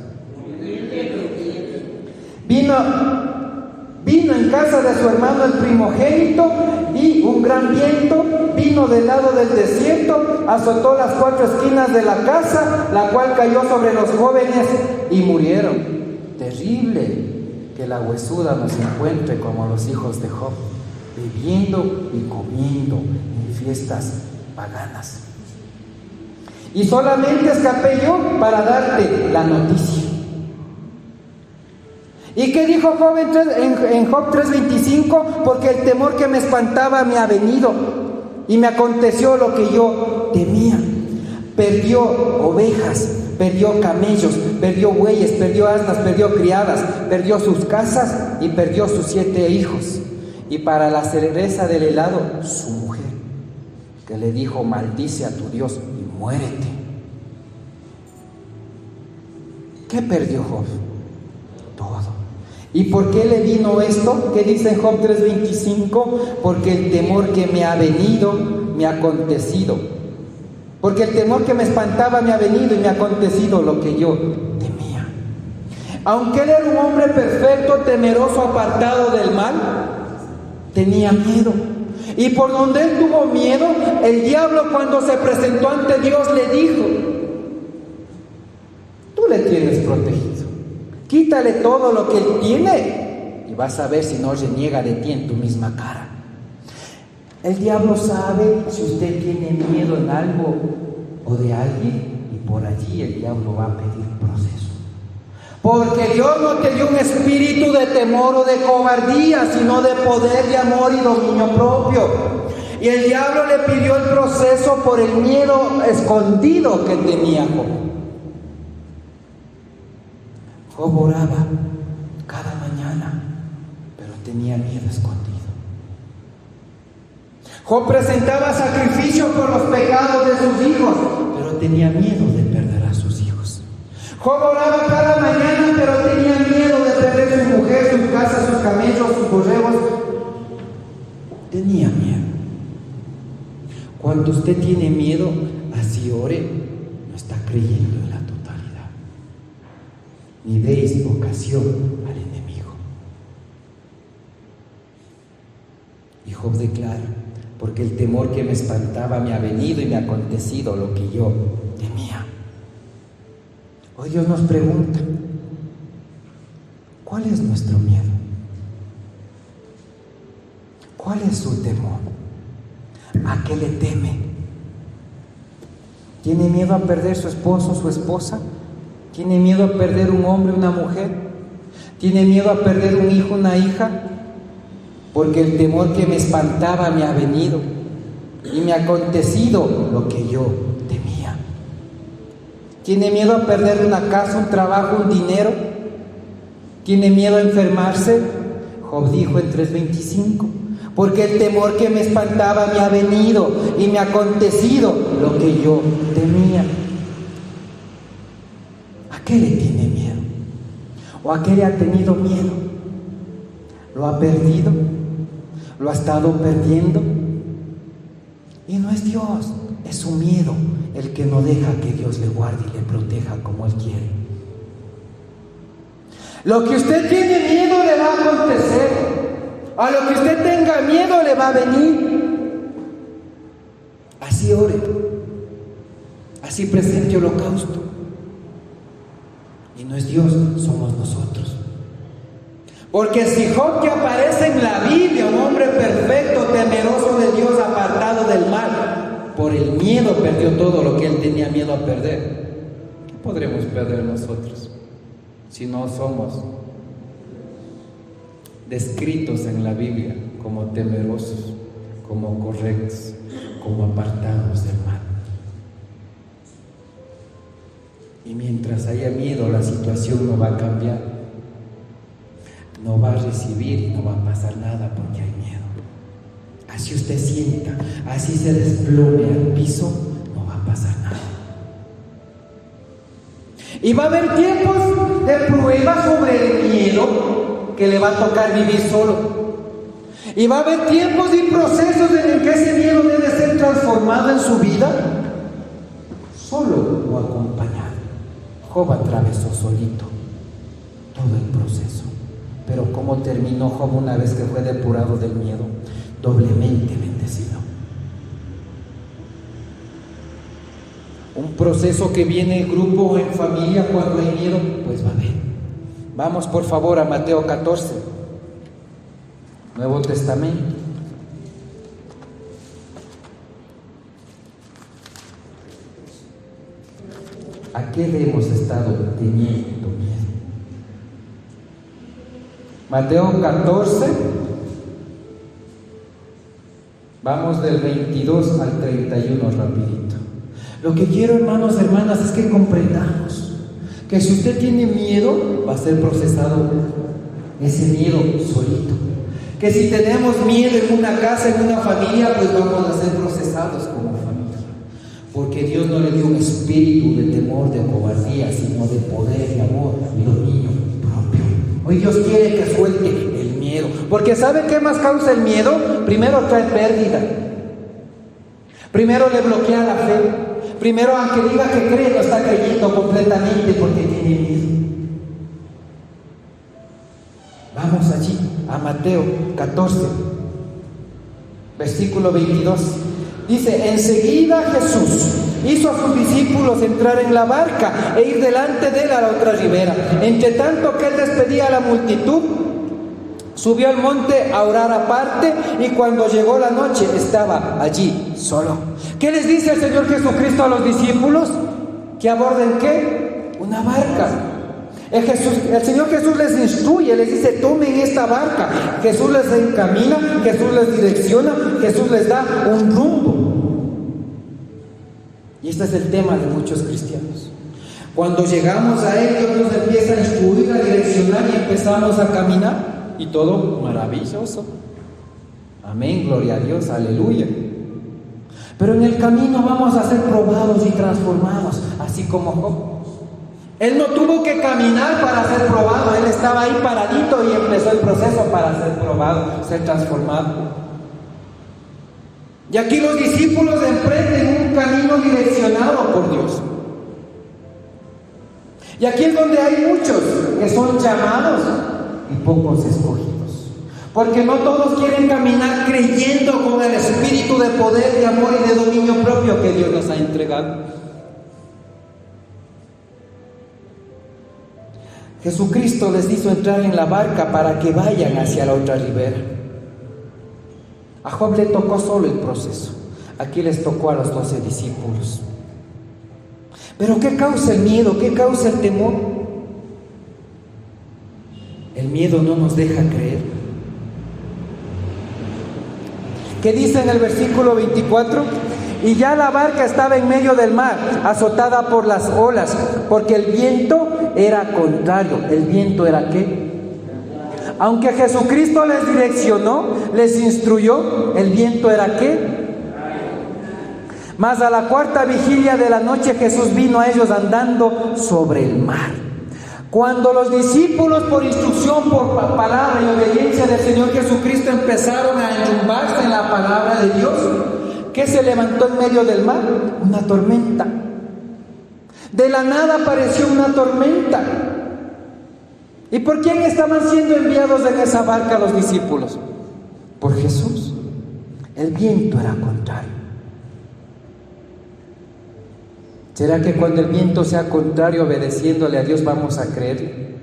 Vino en casa de su hermano el primogénito, y un gran viento vino del lado del desierto, azotó las 4 esquinas de la casa, la cual cayó sobre los jóvenes y murieron. Terrible que la huesuda nos encuentre como los hijos de Job, bebiendo y comiendo en fiestas paganas. Y solamente escapé yo para darte la noticia. ¿Y qué dijo Job en Job 3:25? Porque el temor que me espantaba me ha venido y me aconteció lo que yo temía. Perdió ovejas, perdió camellos, perdió bueyes, perdió asnas, perdió criadas, perdió sus casas y perdió sus 7 hijos. Y para la cereza del helado, su mujer, que le dijo: maldice a tu Dios y muérete. ¿Qué perdió Job? Todo. ¿Y por qué le vino esto? ¿Qué dice en Job 3:25? Porque el temor que me ha venido me ha acontecido. Porque el temor que me espantaba me ha venido y me ha acontecido lo que yo temía. Aunque él era un hombre perfecto, temeroso, apartado del mal, tenía miedo. Y por donde él tuvo miedo, el diablo, cuando se presentó ante Dios, le dijo: tú le tienes protegido. Quítale todo lo que él tiene y vas a ver si no reniega de ti en tu misma cara. El diablo sabe si usted tiene miedo en algo o de alguien, y por allí el diablo va a pedir proceso. Porque Dios no te dio un espíritu de temor o de cobardía, sino de poder, de amor y dominio propio. Y el diablo le pidió el proceso por el miedo escondido que tenía Job. Job oraba cada mañana, pero tenía miedo escondido. Job presentaba sacrificio por los pecados de sus hijos, pero tenía miedo de perder a sus hijos. Job oraba cada mañana, pero tenía miedo de perder su mujer, sus casas, sus camellos, sus borregos. Tenía miedo. Cuando usted tiene miedo, así ore, no está creyendo en la totalidad. Ni deis ocasión al enemigo. Y Job declara: porque el temor que me espantaba me ha venido y me ha acontecido lo que yo temía. Hoy Dios nos pregunta: ¿cuál es nuestro miedo? ¿Cuál es su temor? ¿A qué le teme? ¿Tiene miedo a perder su esposo, su esposa? ¿Tiene miedo a perder un hombre, una mujer? ¿Tiene miedo a perder un hijo, una hija? Porque el temor que me espantaba me ha venido y me ha acontecido lo que yo temía. ¿Tiene miedo a perder una casa, un trabajo, un dinero? ¿Tiene miedo a enfermarse? Job dijo en 3:25: porque el temor que me espantaba me ha venido y me ha acontecido lo que yo temía. ¿A qué le tiene miedo? ¿O a qué le ha tenido miedo? ¿Lo ha perdido? ¿Lo ha estado perdiendo? Y no es Dios, es su miedo el que no deja que Dios le guarde y le proteja como Él quiere. Lo que usted tiene miedo le va a acontecer. A lo que usted tenga miedo le va a venir. Así ore. Así presente holocausto. Y no es Dios, somos nosotros. Porque si Job, que aparece en la Biblia, un hombre perfecto, temeroso de Dios, apartado del mal, por el miedo perdió todo lo que él tenía miedo a perder, ¿qué podremos perder nosotros si no somos descritos en la Biblia como temerosos, como correctos, como apartados del mal? Y mientras haya miedo, la situación no va a cambiar, no va a recibir y no va a pasar nada porque hay miedo. Así usted sienta, así se desplome al piso, no va a pasar nada. Y va a haber tiempos de prueba sobre el miedo que le va a tocar vivir solo. Y va a haber tiempos y procesos en el que ese miedo debe ser transformado en su vida, solo o acompañado. Job atravesó solito todo el proceso. Pero ¿cómo terminó Job una vez que fue depurado del miedo? Doblemente bendecido. Un proceso que viene en grupo o en familia cuando hay miedo, pues va a haber. Vamos por favor a Mateo 14, Nuevo Testamento. ¿A qué le hemos estado teniendo miedo? Mateo 14, vamos del 22 al 31 rapidito. Lo que quiero, hermanos, hermanas, es que comprendamos que si usted tiene miedo, va a ser procesado ese miedo solito. Que si tenemos miedo en una casa, en una familia, pues vamos a ser procesados como familia. Porque Dios no le dio un espíritu de temor, de cobardía, sino de poder, de amor y dominio propio. Hoy Dios quiere que suelte el miedo. Porque ¿sabe qué más causa el miedo? Primero trae pérdida. Primero le bloquea la fe. Primero, aunque diga que cree, no está creyendo completamente porque tiene miedo. Vamos allí, a Mateo 14, versículo 22. Dice: enseguida Jesús hizo a sus discípulos entrar en la barca e ir delante de él a la otra ribera. Entre tanto que él despedía a la multitud, subió al monte a orar aparte, y cuando llegó la noche estaba allí solo. ¿Qué les dice el Señor Jesucristo a los discípulos? ¿Que aborden qué? Una barca. El Señor Jesús les instruye, les dice: tomen esta barca. Jesús les encamina, Jesús les direcciona, Jesús les da un rumbo. Y este es el tema de muchos cristianos. Cuando llegamos a Él, Dios nos empieza a instruir, a direccionar, y empezamos a caminar, y todo maravilloso. Amén, gloria a Dios, aleluya. Pero en el camino vamos a ser probados y transformados, así como Job. Él no tuvo que caminar para ser probado, él estaba ahí paradito y empezó el proceso para ser probado, ser transformado. Y aquí los discípulos emprenden un camino direccionado por Dios. Y aquí es donde hay muchos que son llamados y pocos escogidos. Porque no todos quieren caminar creyendo con el espíritu de poder, de amor y de dominio propio que Dios nos ha entregado. Jesucristo les hizo entrar en la barca para que vayan hacia la otra ribera. A Job le tocó solo el proceso. Aquí les tocó a los 12 discípulos. Pero ¿qué causa el miedo? ¿Qué causa el temor? El miedo no nos deja creer. ¿Qué dice en el versículo 24? Y ya la barca estaba en medio del mar, azotada por las olas, porque el viento era contrario. ¿El viento era qué? Aunque Jesucristo les direccionó, les instruyó, ¿el viento era qué? Mas a la cuarta vigilia de la noche Jesús vino a ellos andando sobre el mar. Cuando los discípulos, por instrucción, por palabra y obediencia del Señor Jesucristo, empezaron a enrumbarse en la palabra de Dios, ¿qué se levantó en medio del mar? Una tormenta. De la nada apareció una tormenta. ¿Y por quién estaban siendo enviados en esa barca los discípulos? Por Jesús. El viento era contrario. ¿Será que cuando el viento sea contrario, obedeciéndole a Dios, vamos a creer?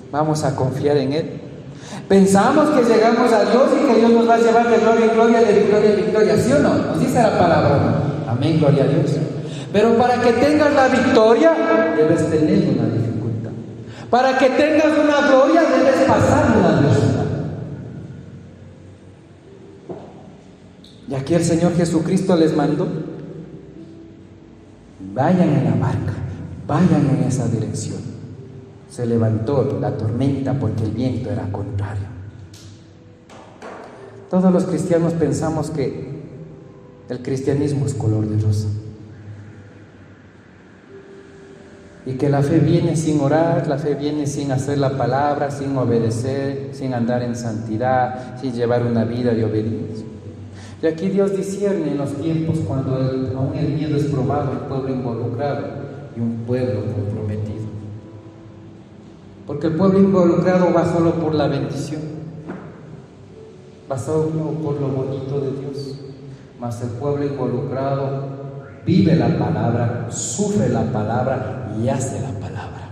¿Vamos a confiar en Él? Pensamos que llegamos a Dios y que Dios nos va a llevar de gloria en gloria, de victoria en victoria, ¿sí o no? Nos dice la palabra, ¿no? Amén, gloria a Dios. Pero para que tengas la victoria, debes tener una dificultad. Para que tengas una gloria, debes pasar una adversidad. Y aquí el Señor Jesucristo les mandó: vayan en la barca, vayan en esa dirección. Se levantó la tormenta porque el viento era contrario. Todos los cristianos pensamos que el cristianismo es color de rosa. Y que la fe viene sin orar, la fe viene sin hacer la palabra, sin obedecer, sin andar en santidad, sin llevar una vida de obediencia. Y aquí Dios discierne en los tiempos cuando aún el miedo es probado, el pueblo involucrado y un pueblo comprometido. Porque el pueblo involucrado va solo por la bendición, va solo por lo bonito de Dios, mas el pueblo involucrado vive la palabra, sufre la palabra y hace la palabra.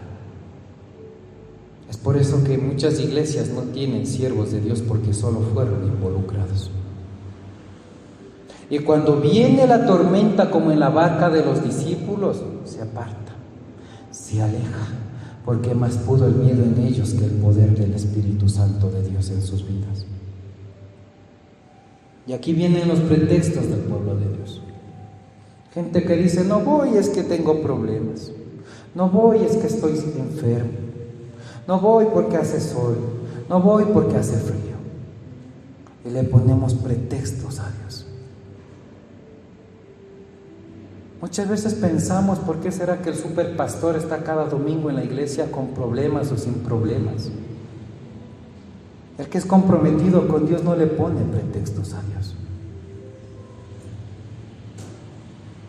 Es por eso que muchas iglesias no tienen siervos de Dios, porque solo fueron involucrados. Y cuando viene la tormenta, como en la barca de los discípulos, se aparta, se aleja, porque más pudo el miedo en ellos que el poder del Espíritu Santo de Dios en sus vidas. Y aquí vienen los pretextos del pueblo de Dios. Gente que dice: no voy, es que tengo problemas. No voy, es que estoy enfermo. No voy porque hace sol. No voy porque hace frío. Y le ponemos pretextos a Dios. Muchas veces pensamos: ¿por qué será que el superpastor está cada domingo en la iglesia con problemas o sin problemas? El que es comprometido con Dios no le pone pretextos a Dios.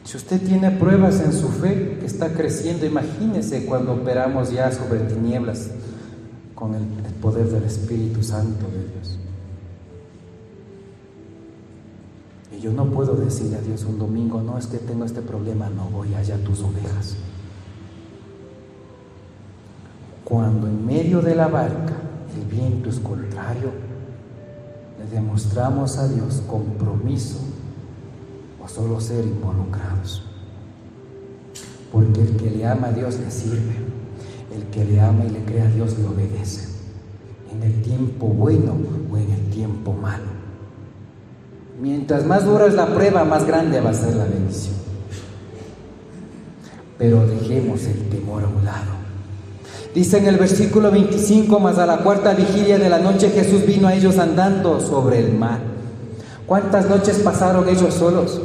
Si usted tiene pruebas en su fe que está creciendo, imagínese cuando operamos ya sobre tinieblas con el poder del Espíritu Santo de Dios. Y yo no puedo decirle a Dios un domingo: no, es que tengo este problema, no voy allá a tus ovejas. Cuando en medio de la barca el viento es contrario, le demostramos a Dios compromiso o solo ser involucrados. Porque el que le ama a Dios le sirve, el que le ama y le cree a Dios le obedece, en el tiempo bueno o en el tiempo malo. Mientras más dura es la prueba, más grande va a ser la bendición. Pero dejemos el temor a un lado. Dice en el versículo 25: mas a la cuarta vigilia de la noche Jesús vino a ellos andando sobre el mar. ¿Cuántas noches pasaron ellos solos?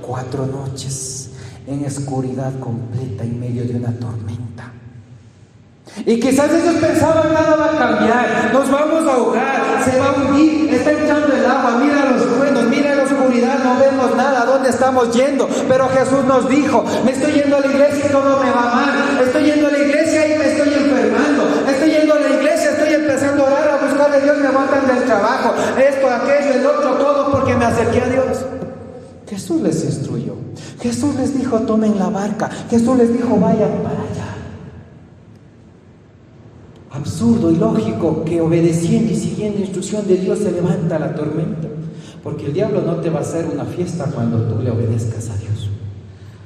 4 noches en oscuridad completa en medio de una tormenta. Y quizás ellos pensaban: nada va a cambiar, nos vamos a ahogar, se va a hundir, está entrando el agua, mira los truenos, mira la oscuridad, no vemos nada, ¿a dónde estamos yendo? Pero Jesús nos dijo: me estoy yendo a la iglesia y todo me va mal, estoy yendo a la iglesia y me estoy enfermando, estoy yendo a la iglesia, estoy empezando a orar, a buscar a Dios, me aguantan del trabajo, esto, aquello, el otro, todo porque me acerqué a Dios. Jesús les instruyó, Jesús les dijo: tomen la barca, Jesús les dijo: vayan para allá. Absurdo y lógico que obedeciendo y siguiendo instrucción de Dios se levanta la tormenta, porque el diablo no te va a hacer una fiesta cuando tú le obedezcas a Dios.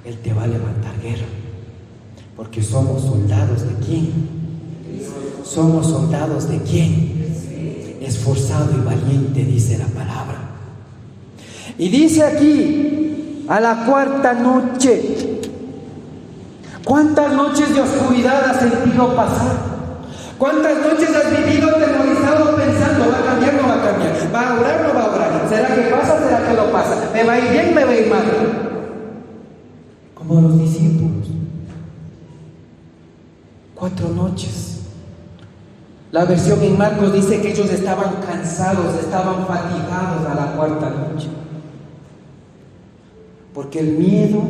Él te va a levantar guerra, porque somos soldados de ¿quién? Somos soldados de ¿quién? Esforzado y valiente, dice la palabra. Y dice aquí: a la cuarta noche. ¿Cuántas noches de oscuridad has sentido pasar? ¿Cuántas noches has vivido atemorizado pensando: va a cambiar, no va a cambiar, va a orar, no va a orar, será que pasa, será que lo pasa, me va a ir bien, me va a ir mal? Como los discípulos. 4 noches. La versión en Marcos dice que ellos estaban cansados, estaban fatigados a la cuarta noche. Porque el miedo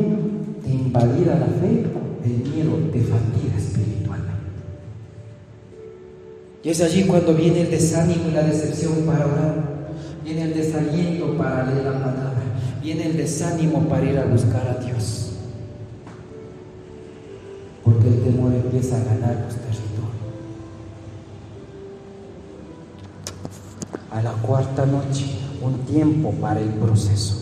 te invalida la fe, el miedo te fatiga espiritualmente. Y es allí cuando viene el desánimo y la decepción para orar, viene el desaliento para leer la palabra, viene el desánimo para ir a buscar a Dios. Porque el temor empieza a ganar los territorios. A la cuarta noche, un tiempo para el proceso.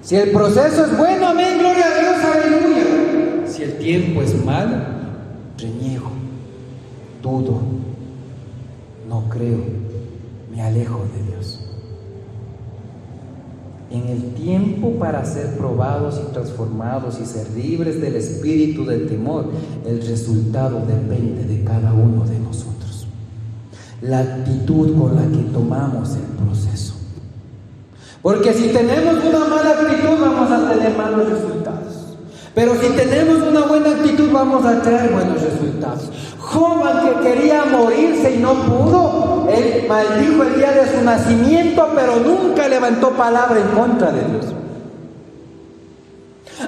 Si el proceso es bueno, amén, gloria a Dios, aleluya. Si el tiempo es malo, reniego, dudo, no creo, me alejo de Dios. En el tiempo para ser probados y transformados y ser libres del espíritu del temor, el resultado depende de cada uno de nosotros. La actitud con la que tomamos el proceso. Porque si tenemos una mala actitud, vamos a tener malos resultados. Pero si tenemos una buena actitud, vamos a tener buenos resultados. Job, que quería morirse y no pudo, él maldijo el día de su nacimiento, pero nunca levantó palabra en contra de Dios.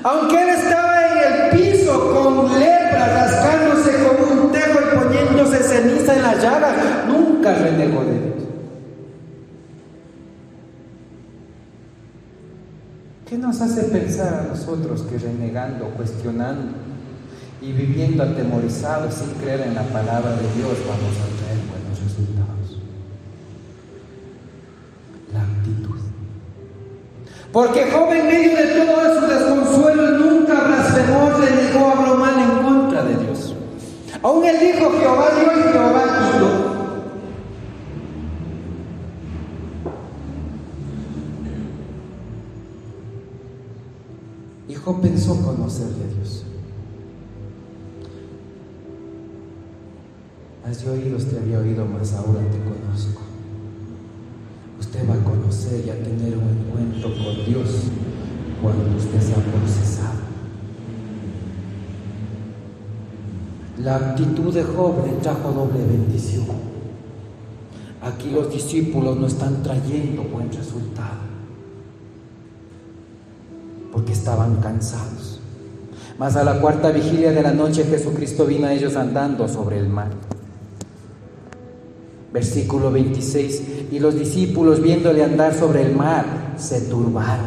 Aunque él estaba en el piso con lepra, rascándose con un tejo y poniéndose ceniza en la llaga, nunca renegó de Dios. ¿Qué nos hace pensar a nosotros que renegando, cuestionando y viviendo atemorizados sin creer en la palabra de Dios vamos a traer buenos resultados? La actitud. Porque Job, en medio de todo su desconsuelo, nunca blasfemó, renegó, habló mal en contra de Dios. Aún él dijo: Jehová dio y Jehová quitó. Y Job pensó conocerle a Dios. Has de oídos te había oído, mas ahora te conozco. Usted va a conocer y a tener un encuentro con Dios cuando usted sea procesado. La actitud de Job le trajo doble bendición. Aquí los discípulos no están trayendo buen resultado, porque estaban cansados. Mas a la cuarta vigilia de la noche Jesucristo vino a ellos andando sobre el mar. Versículo 26. Y los discípulos, viéndole andar sobre el mar, se turbaron.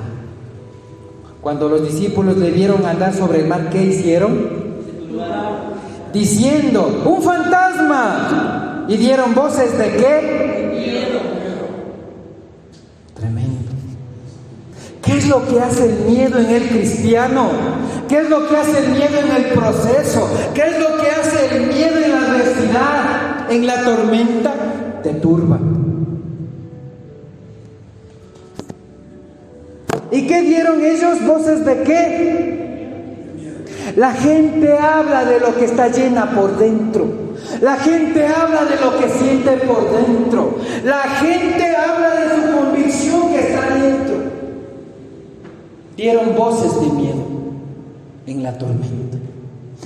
Cuando los discípulos le vieron andar sobre el mar, ¿qué hicieron? Se turbaron, diciendo: ¡un fantasma! Y dieron voces ¿de qué? Miedo. Tremendo. ¿Qué es lo que hace el miedo en el cristiano? ¿Qué es lo que hace el miedo en el proceso? ¿Qué es lo que hace el miedo en la adversidad, en la tormenta? Te turba. ¿Y qué dieron ellos? ¿Voces de qué? La gente habla de lo que está llena por dentro. La gente habla de lo que siente por dentro. La gente habla de su convicción que está dentro. Dieron voces de miedo en la tormenta.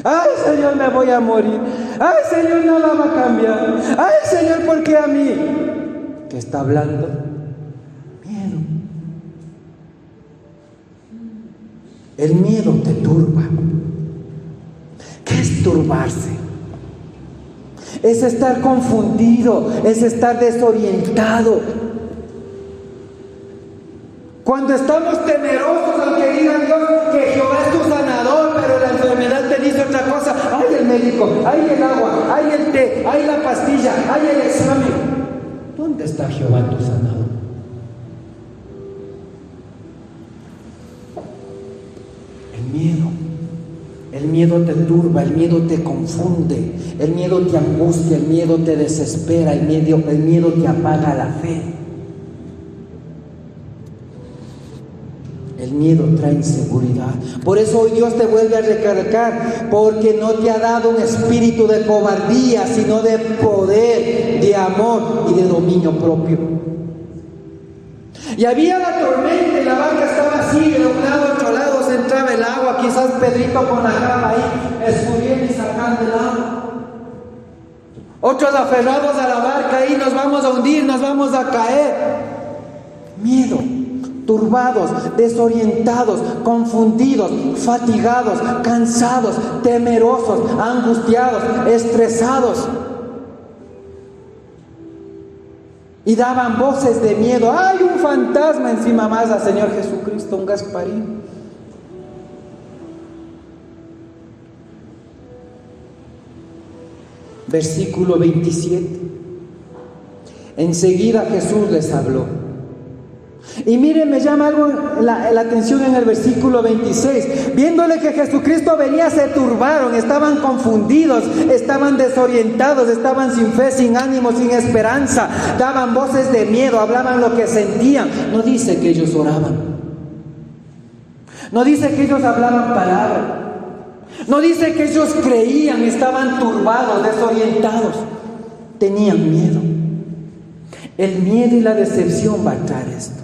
¡Ay, Señor, me voy a morir! ¡Ay, Señor, nada va a cambiar! ¡Ay, Señor, ¿por qué a mí? ¿Qué está hablando? Miedo. El miedo te turba. ¿Qué es turbarse? Es estar confundido, es estar desorientado. Cuando estamos temerosos, aunque digan Dios que Jehová es tu sanador, pero la enfermedad te dice otra cosa: ¡ay, el médico! ¡ay, el agua! ¡ay, el té! ¡ay, la pastilla! ¡ay, el examen! ¿Dónde está Jehová tu sanador? El miedo te turba, el miedo te confunde, el miedo te angustia, el miedo te desespera, el miedo te apaga la fe. El miedo trae inseguridad. Por eso hoy Dios te vuelve a recalcar, porque no te ha dado un espíritu de cobardía, sino de poder, de amor y de dominio propio. Y había la tormenta y la barca estaba así, de un lado a otro lado se entraba el agua, quizás Pedrito con la cama ahí, escurriendo y sacando el agua. Otros aferrados a la barca ahí: nos vamos a hundir, nos vamos a caer. Miedo. Turbados, desorientados, confundidos, fatigados, cansados, temerosos, angustiados, estresados. Y daban voces de miedo. ¡Hay un fantasma encima más al Señor Jesucristo, un Gasparín! Versículo 27. Enseguida Jesús les habló. Y miren, me llama algo la atención en el versículo 26. Viéndole que Jesucristo venía, se turbaron, estaban confundidos, estaban desorientados, estaban sin fe, sin ánimo, sin esperanza. Daban voces de miedo, hablaban lo que sentían. No dice que ellos oraban. No dice que ellos hablaban palabras. No dice que ellos creían, estaban turbados, desorientados. Tenían miedo. El miedo y la decepción va a traer esto.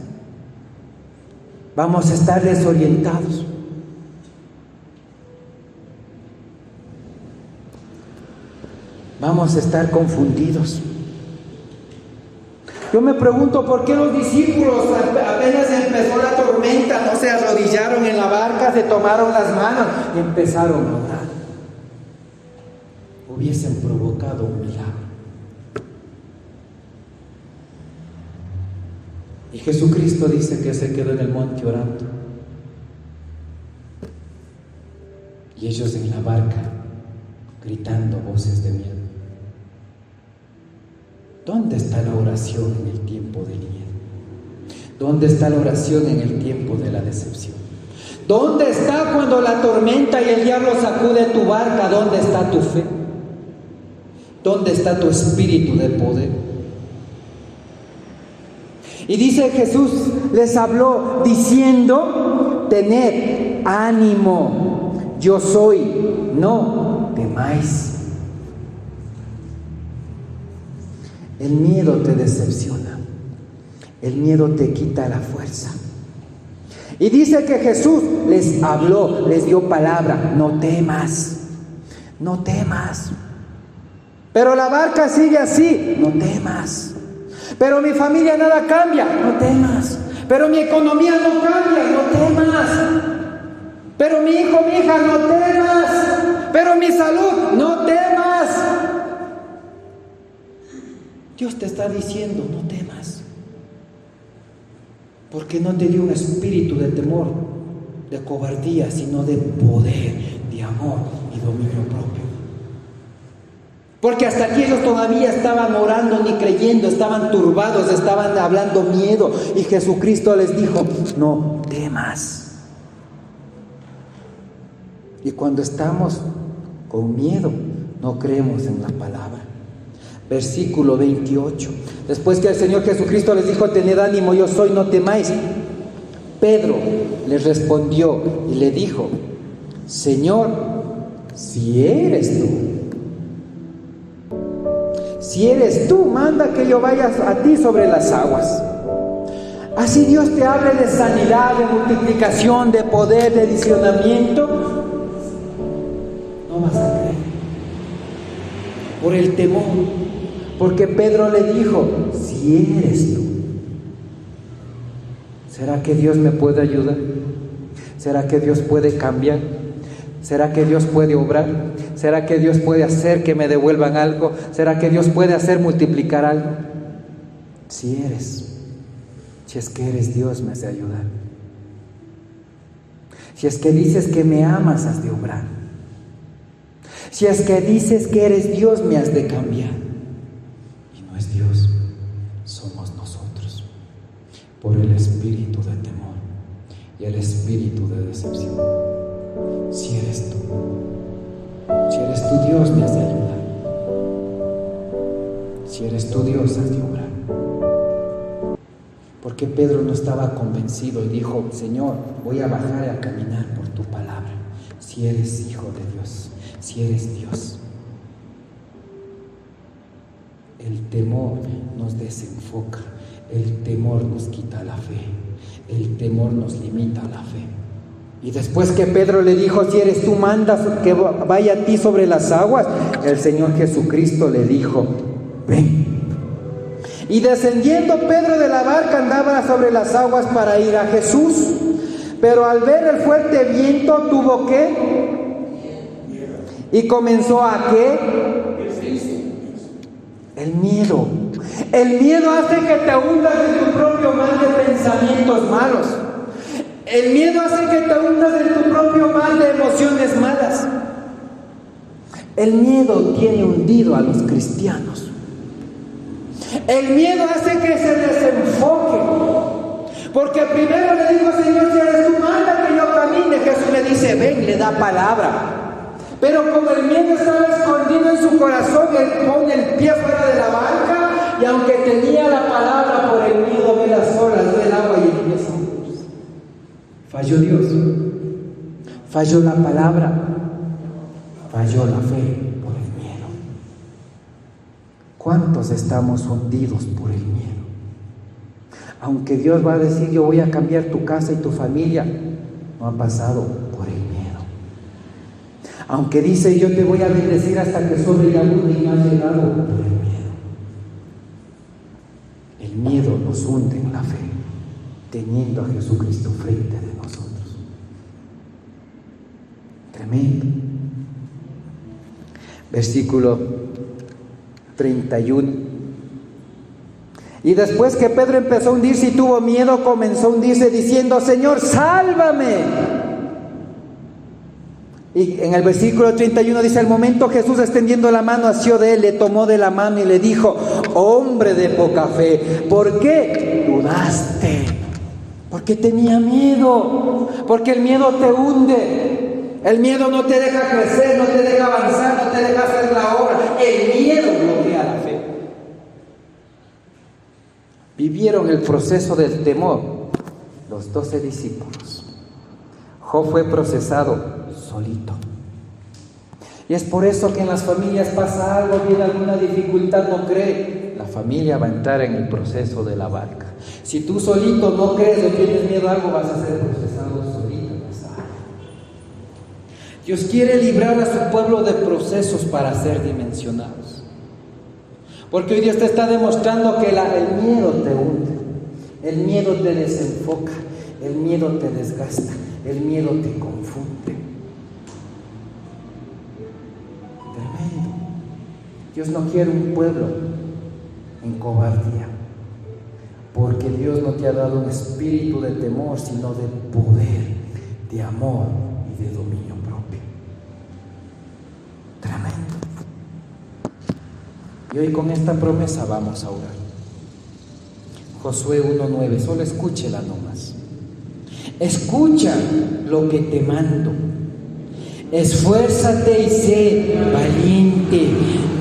Vamos a estar desorientados. vamos a estar confundidos. Yo me pregunto por qué los discípulos apenas empezó la tormenta no se arrodillaron en la barca, se tomaron las manos y empezaron a orar. Hubiesen provocado un milagro. Y Jesucristo dice que se quedó en el monte orando. Y ellos en la barca gritando voces de miedo. ¿Dónde está la oración en el tiempo del miedo? ¿Dónde está la oración en el tiempo de la decepción? ¿Dónde está cuando la tormenta y el diablo sacude tu barca? ¿Dónde está tu fe? ¿Dónde está tu espíritu de poder? Y dice Jesús, les habló diciendo, tened ánimo, yo soy, no temáis. El miedo te decepciona, el miedo te quita la fuerza. Y dice que Jesús les habló, les dio palabra, no temas, no temas. Pero la barca sigue así, no temas. Pero mi familia nada cambia, no temas. Pero mi economía no cambia, no temas. Pero mi hijo, mi hija, no temas. Pero mi salud, no temas. Dios te está diciendo, no temas. Porque no te dio un espíritu de temor, de cobardía, sino de poder, de amor y dominio propio. Porque hasta aquí ellos todavía estaban orando ni creyendo, estaban turbados, estaban hablando miedo. Y Jesucristo les dijo, no temas. Y cuando estamos con miedo, no creemos en la palabra. Versículo 28. Después que el Señor Jesucristo les dijo, tened ánimo, yo soy, no temáis. Pedro les respondió y le dijo, Señor, si eres tú, manda que yo vaya a ti sobre las aguas. Así Dios te hable de sanidad, de multiplicación, de poder, de discernimiento, no vas a creer. Por el temor. Porque Pedro le dijo, si eres tú, ¿será que Dios me puede ayudar? ¿Será que Dios puede cambiar? ¿Será que Dios puede obrar? ¿Será que Dios puede hacer que me devuelvan algo? ¿Será que Dios puede hacer multiplicar algo? Si es que eres Dios, me has de ayudar. Si es que dices que me amas, has de obrar. Si es que dices que eres Dios, me has de cambiar. Es Dios, somos nosotros, por el espíritu de temor y el espíritu de decepción. Si eres tú Dios, me has de ayudar. Si eres tú Dios, has de obrar. Porque Pedro no estaba convencido y dijo, Señor, voy a bajar a caminar por tu palabra. Si eres hijo de Dios, si eres Dios. El temor nos desenfoca, el temor nos quita la fe, el temor nos limita la fe. Y después que Pedro le dijo, si eres tú, mandas que vaya a ti sobre las aguas, el Señor Jesucristo le dijo, ven. Y descendiendo Pedro de la barca andaba sobre las aguas para ir a Jesús, pero al ver el fuerte viento tuvo ¿qué? Y comenzó a ¿qué? El miedo. El miedo hace que te hundas en tu propio mar de pensamientos malos. El miedo hace que te hundas en tu propio mar de emociones malas. El miedo tiene hundido a los cristianos. El miedo hace que se desenfoque. Porque primero le dijo, Señor, si eres tú, manda que yo camine. Jesús le dice, ven, le da palabra. Pero como el miedo estaba escondido en su corazón, él pone el pie fuera de la barca, y aunque tenía la palabra, por el miedo ve las olas, ve el agua y empieza a hundirse. Falló Dios, falló la palabra, falló la fe por el miedo. ¿Cuántos estamos hundidos por el miedo? Aunque Dios va a decir, yo voy a cambiar tu casa y tu familia, no ha pasado por el miedo. Aunque dice, yo te voy a bendecir hasta que sobreabunde y no ha llegado por el miedo. El miedo nos hunde en la fe, teniendo a Jesucristo frente de nosotros. Tremendo. Versículo 31. Y después que Pedro empezó a hundirse y tuvo miedo, comenzó a hundirse diciendo, Señor, sálvame. Y en el versículo 31 dice, al momento Jesús, extendiendo la mano, asió de él, le tomó de la mano y le dijo, hombre de poca fe, ¿por qué dudaste? Porque tenía miedo, porque el miedo te hunde. El miedo no te deja crecer, no te deja avanzar, no te deja hacer la obra. El miedo bloquea la fe. Vivieron el proceso del temor los 12 discípulos. Job fue procesado solito. Y es por eso que en las familias pasa algo, viene alguna dificultad, no cree. La familia va a entrar en el proceso de la barca. Si tú solito no crees o tienes miedo a algo, vas a ser procesado solito. Dios quiere librar a su pueblo de procesos para ser dimensionados. Porque hoy Dios te está demostrando que el miedo te hunde, el miedo te desenfoca, el miedo te desgasta, el miedo te confunde. Tremendo. Dios no quiere un pueblo en cobardía, porque Dios no te ha dado un espíritu de temor, sino de poder, de amor y de dominio propio. Tremendo. Y hoy con esta promesa vamos a orar. Josué 1:9, solo escúchela nomás. Escucha lo que te mando. Esfuérzate y sé valiente.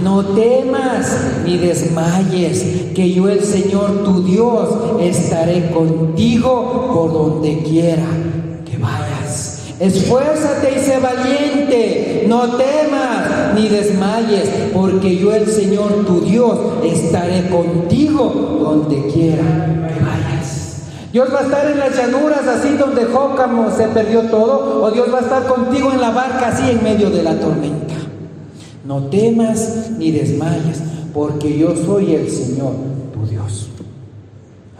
No temas ni desmayes, que yo, el Señor tu Dios, estaré contigo por donde quiera que vayas. Esfuérzate y sé valiente. No temas ni desmayes, porque yo, el Señor tu Dios, estaré contigo donde quiera que vayas. Dios va a estar en las llanuras, así donde Job se perdió todo, o Dios va a estar contigo en la barca, así en medio de la tormenta. No temas ni desmayes, porque yo soy el Señor tu Dios.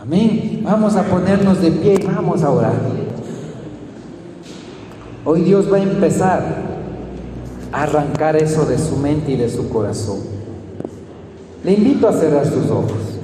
Amén. Vamos a ponernos de pie y vamos a orar. Hoy Dios va a empezar a arrancar eso de su mente y de su corazón. Le invito a cerrar sus ojos.